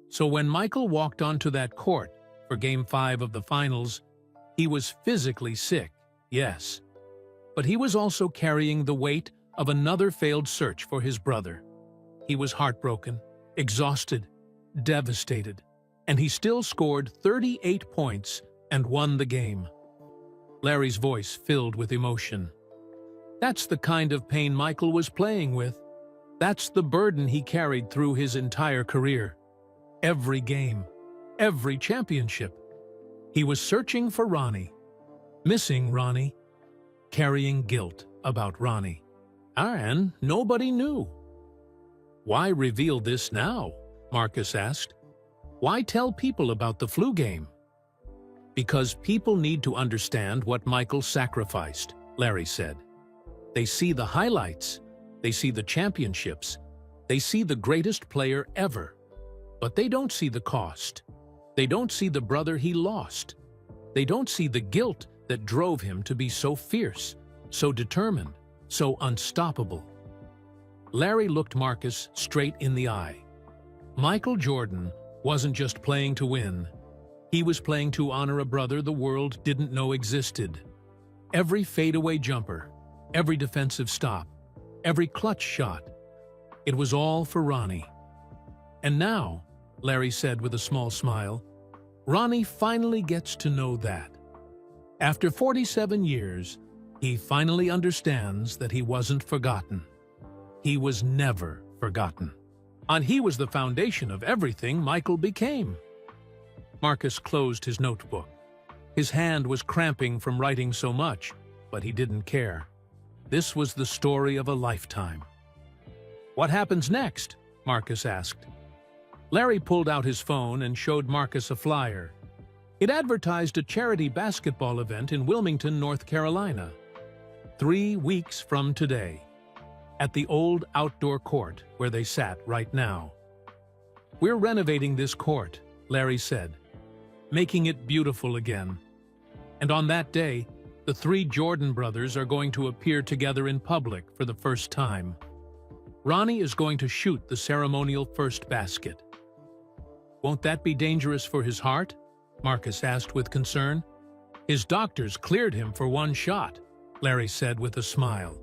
"So when Michael walked onto that court, for Game 5 of the finals, he was physically sick, yes. But he was also carrying the weight of another failed search for his brother. He was heartbroken, exhausted, devastated, and he still scored 38 points and won the game. Larry's voice filled with emotion. That's the kind of pain Michael was playing with. That's the burden he carried through his entire career. Every game, every championship. He was searching for Ronnie, missing Ronnie, carrying guilt about Ronnie. And nobody knew. Why reveal this now? Marcus asked. Why tell people about the flu game? Because people need to understand what Michael sacrificed, Larry said. They see the highlights, they see the championships, they see the greatest player ever. But they don't see the cost. They don't see the brother he lost. They don't see the guilt that drove him to be so fierce, so determined, so unstoppable. Larry looked Marcus straight in the eye. Michael Jordan wasn't just playing to win. He was playing to honor a brother the world didn't know existed. Every fadeaway jumper, every defensive stop, every clutch shot, it was all for Ronnie. And now, Larry said with a small smile, Ronnie finally gets to know that. After 47 years, he finally understands that he wasn't forgotten. He was never forgotten. And he was the foundation of everything Michael became. Marcus closed his notebook. His hand was cramping from writing so much, but he didn't care. This was the story of a lifetime. What happens next? Marcus asked. Larry pulled out his phone and showed Marcus a flyer. It advertised a charity basketball event in Wilmington, North Carolina. 3 weeks from today, at the old outdoor court where they sat right now. We're renovating this court, Larry said, making it beautiful again. And on that day, the 3 Jordan brothers are going to appear together in public for the first time. Ronnie is going to shoot the ceremonial first basket. Won't that be dangerous for his heart? Marcus asked with concern. His doctors cleared him for 1 shot, Larry said with a smile.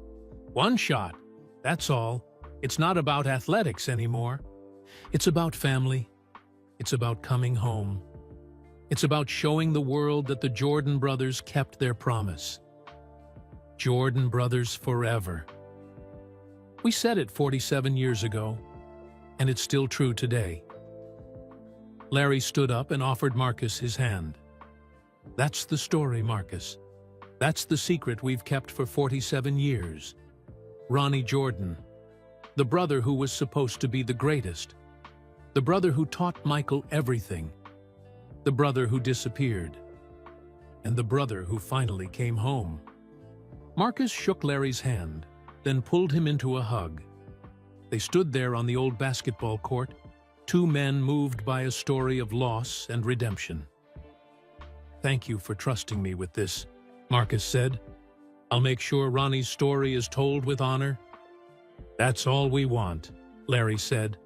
1 shot, that's all. It's not about athletics anymore. It's about family. It's about coming home. It's about showing the world that the Jordan brothers kept their promise. Jordan brothers forever. We said it 47 years ago, and it's still true today. Larry stood up and offered Marcus his hand. That's the story, Marcus. That's the secret we've kept for 47 years. Ronnie Jordan, the brother who was supposed to be the greatest, the brother who taught Michael everything, the brother who disappeared, and the brother who finally came home. Marcus shook Larry's hand, then pulled him into a hug. They stood there on the old basketball court, 2 men moved by a story of loss and redemption. Thank you for trusting me with this, Marcus said. I'll make sure Ronnie's story is told with honor. That's all we want, Larry said.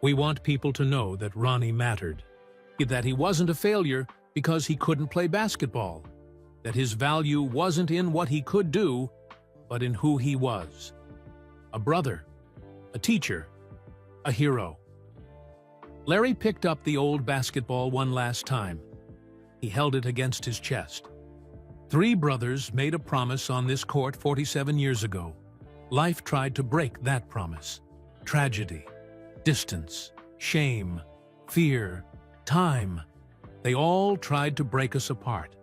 We want people to know that Ronnie mattered, that he wasn't a failure because he couldn't play basketball, that his value wasn't in what he could do, but in who he was. A brother, a teacher, a hero. Larry picked up the old basketball one last time. He held it against his chest. 3 brothers made a promise on this court 47 years ago. Life tried to break that promise. Tragedy, distance, shame, fear, time. They all tried to break us apart,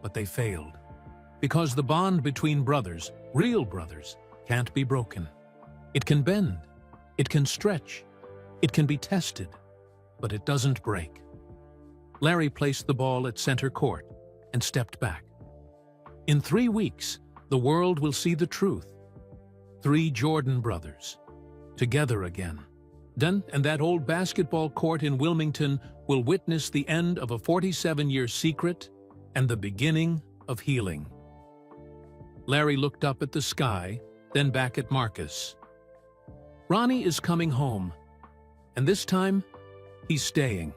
but they failed. Because the bond between brothers, real brothers, can't be broken. It can bend, it can stretch, it can be tested, but it doesn't break. Larry placed the ball at center court and stepped back. In 3 weeks, the world will see the truth. 3 Jordan brothers, together again. And that old basketball court in Wilmington will witness the end of a 47-year secret and the beginning of healing. Larry looked up at the sky, then back at Marcus. Ronnie is coming home, and this time, he's staying.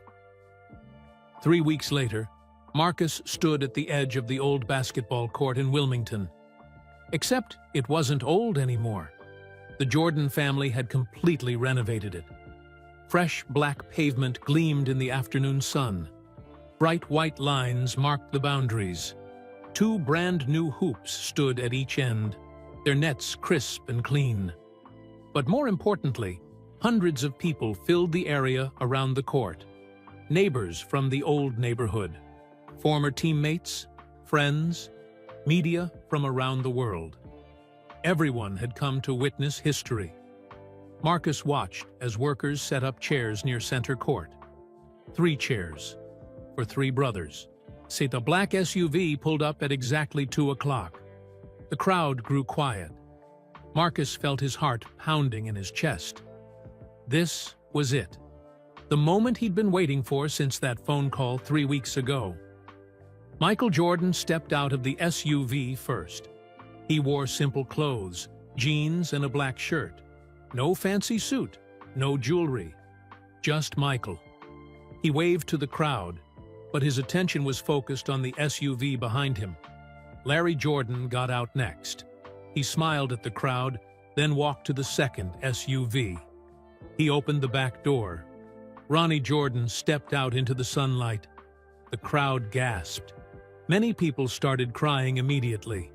3 weeks later, Marcus stood at the edge of the old basketball court in Wilmington. Except it wasn't old anymore. The Jordan family had completely renovated it. Fresh black pavement gleamed in the afternoon sun. Bright white lines marked the boundaries. 2 brand-new hoops stood at each end, their nets crisp and clean. But more importantly, hundreds of people filled the area around the court. Neighbors from the old neighborhood, former teammates, friends, media from around the world. Everyone had come to witness history. Marcus watched as workers set up chairs near center court. 3 chairs for 3 brothers. The black SUV pulled up at exactly 2 o'clock. The crowd grew quiet. Marcus felt his heart pounding in his chest. This was it. The moment he'd been waiting for since that phone call 3 weeks ago. Michael Jordan stepped out of the SUV first. He wore simple clothes, jeans and a black shirt. No fancy suit, no jewelry. Just Michael. He waved to the crowd, but his attention was focused on the SUV behind him. Larry Jordan got out next. He smiled at the crowd, then walked to the second SUV. He opened the back door. Ronnie Jordan stepped out into the sunlight. The crowd gasped. Many people started crying immediately,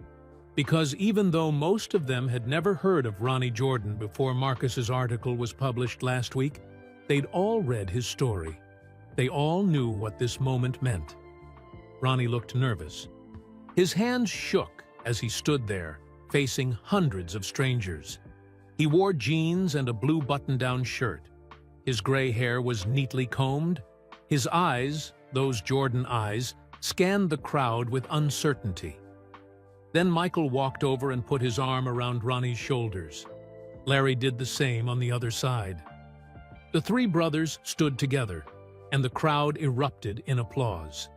because even though most of them had never heard of Ronnie Jordan before Marcus's article was published last week, they'd all read his story. They all knew what this moment meant. Ronnie looked nervous. His hands shook as he stood there, facing hundreds of strangers. He wore jeans and a blue button-down shirt. His gray hair was neatly combed. His eyes, those Jordan eyes, scanned the crowd with uncertainty. Then Michael walked over and put his arm around Ronnie's shoulders. Larry did the same on the other side. The 3 brothers stood together, and the crowd erupted in applause.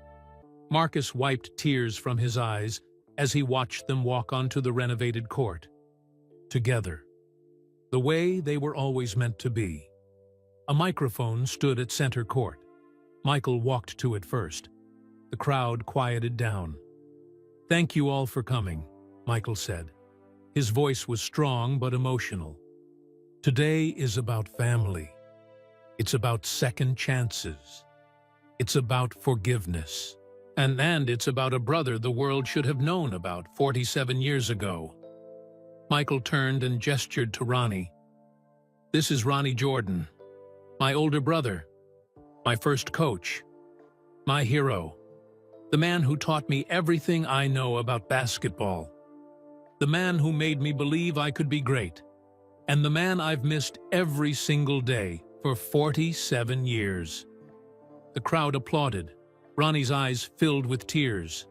Marcus wiped tears from his eyes as he watched them walk onto the renovated court. Together. The way they were always meant to be. A microphone stood at center court. Michael walked to it first. The crowd quieted down. "Thank you all for coming," Michael said. His voice was strong but emotional. "Today is about family. It's about second chances. It's about forgiveness. And it's about a brother the world should have known about 47 years ago." Michael turned and gestured to Ronnie. "This is Ronnie Jordan, my older brother, my first coach, my hero, the man who taught me everything I know about basketball, the man who made me believe I could be great, and the man I've missed every single day for 47 years." The crowd applauded. Ronnie's eyes filled with tears.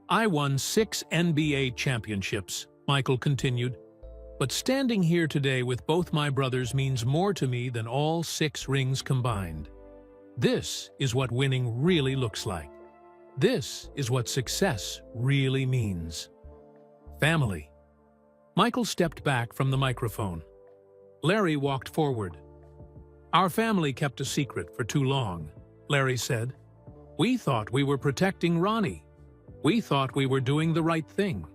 "I won 6 NBA championships," Michael continued, "but standing here today with both my brothers means more to me than all 6 rings combined. This is what winning really looks like. This is what success really means. Family." Michael stepped back from the microphone. Larry walked forward. "Our family kept a secret for too long," Larry said. "We thought we were protecting Ronnie. We thought we were doing the right thing.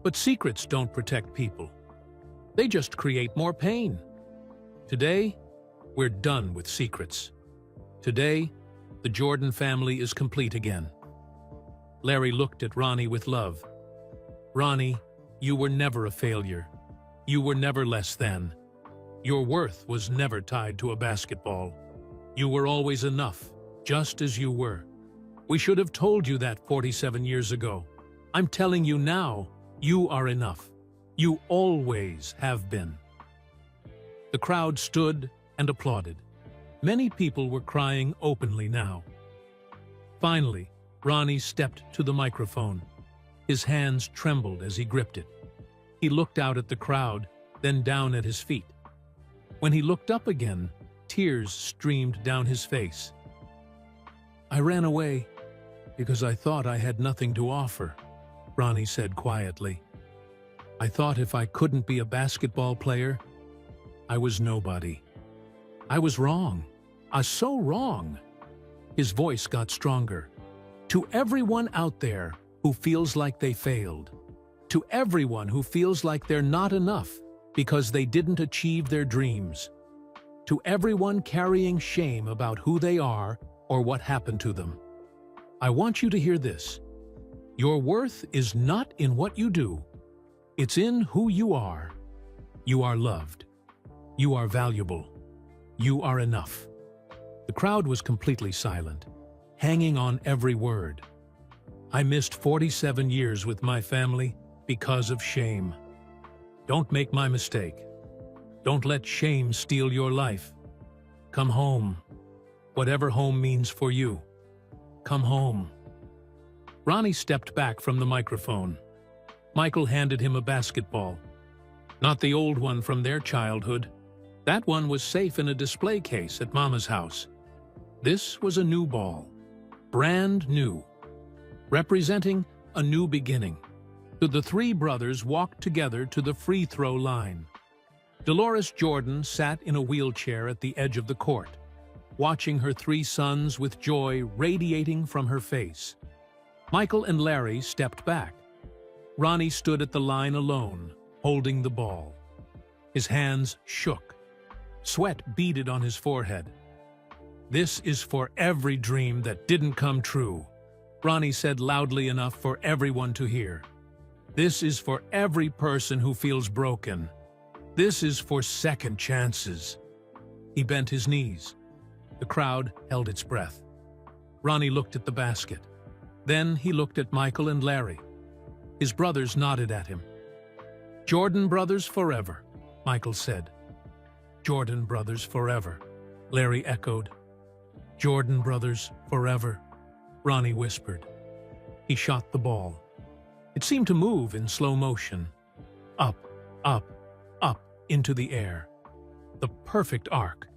But secrets don't protect people. They just create more pain. Today, we're done with secrets. Today, the Jordan family is complete again." Larry looked at Ronnie with love. "Ronnie, you were never a failure. You were never less than. Your worth was never tied to a basketball. You were always enough, just as you were. We should have told you that 47 years ago. I'm telling you now, you are enough. You always have been." The crowd stood and applauded. Many people were crying openly now. Finally, Ronnie stepped to the microphone. His hands trembled as he gripped it. He looked out at the crowd, then down at his feet. When he looked up again, tears streamed down his face. "I ran away because I thought I had nothing to offer," Ronnie said quietly. "I thought if I couldn't be a basketball player, I was nobody. I was wrong. I was so wrong. His voice got stronger. To everyone out there who feels like they failed, to everyone who feels like they're not enough because they didn't achieve their dreams, to everyone carrying shame about who they are or what happened to them, I want you to hear this. Your worth is not in what you do. It's in who you are. You are loved. You are valuable. You are enough. The crowd was completely silent, hanging on every word. I missed 47 years with my family because of shame. Don't make my mistake. Don't let shame steal your life. Come home. Whatever home means for you. Come home. Ronnie stepped back from the microphone. Michael handed him a basketball. Not the old one from their childhood. That one was safe in a display case at Mama's house. This was a new ball. Brand new. Representing a new beginning. The three brothers walked together to the free throw line. Dolores Jordan sat in a wheelchair at the edge of the court, watching her three sons with joy radiating from her face. Michael and Larry stepped back. Ronnie stood at the line alone, holding the ball. His hands shook. Sweat beaded on his forehead. This is for every dream that didn't come true, Ronnie said loudly enough for everyone to hear. This is for every person who feels broken. This is for second chances. He bent his knees. The crowd held its breath. Ronnie looked at the basket. Then he looked at Michael and Larry. His brothers nodded at him. Jordan brothers forever, Michael said. Jordan brothers forever, Larry echoed. Jordan brothers forever, Ronnie whispered. He shot the ball. It seemed to move in slow motion. Up, up, up into the air. The perfect arc.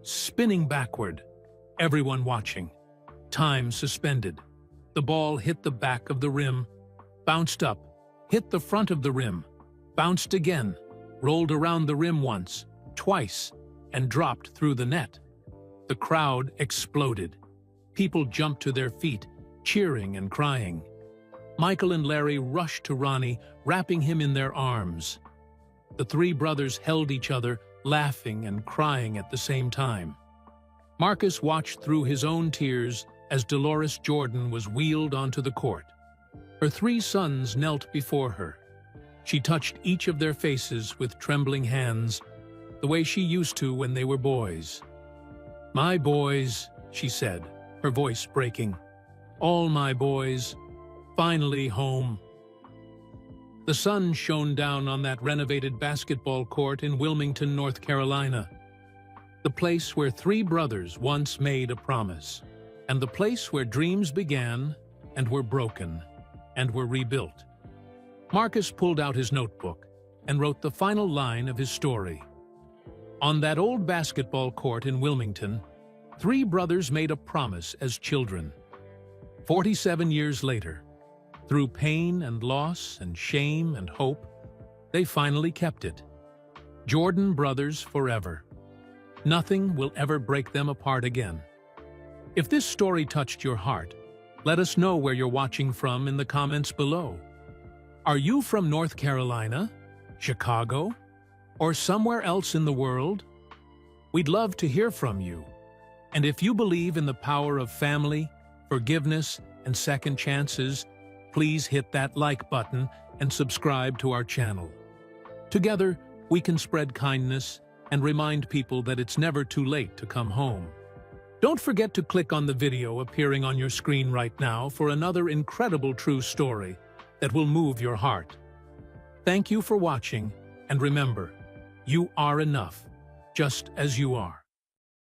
Spinning backward. Everyone watching. Time suspended. The ball hit the back of the rim, bounced up, hit the front of the rim, bounced again, rolled around the rim once, twice, and dropped through the net. The crowd exploded. People jumped to their feet, cheering and crying. Michael and Larry rushed to Ronnie, wrapping him in their arms. The three brothers held each other, laughing and crying at the same time. Marcus watched through his own tears as Dolores Jordan was wheeled onto the court. Her three sons knelt before her. She touched each of their faces with trembling hands, the way she used to when they were boys. My boys, she said, her voice breaking. All my boys, finally home. The sun shone down on that renovated basketball court in Wilmington, North Carolina. The place where three brothers once made a promise, and the place where dreams began and were broken and were rebuilt. Marcus pulled out his notebook and wrote the final line of his story. On that old basketball court in Wilmington, three brothers made a promise as children. 47 years later, through pain and loss and shame and hope, they finally kept it. Jordan brothers forever. Nothing will ever break them apart again. If this story touched your heart, let us know where you're watching from in the comments below. Are you from North Carolina, Chicago, or somewhere else in the world? We'd love to hear from you. And if you believe in the power of family, forgiveness, and second chances, please hit that like button and subscribe to our channel. Together, we can spread kindness and remind people that it's never too late to come home. Don't forget to click on the video appearing on your screen right now for another incredible true story that will move your heart. Thank you for watching, and remember, you are enough, just as you are.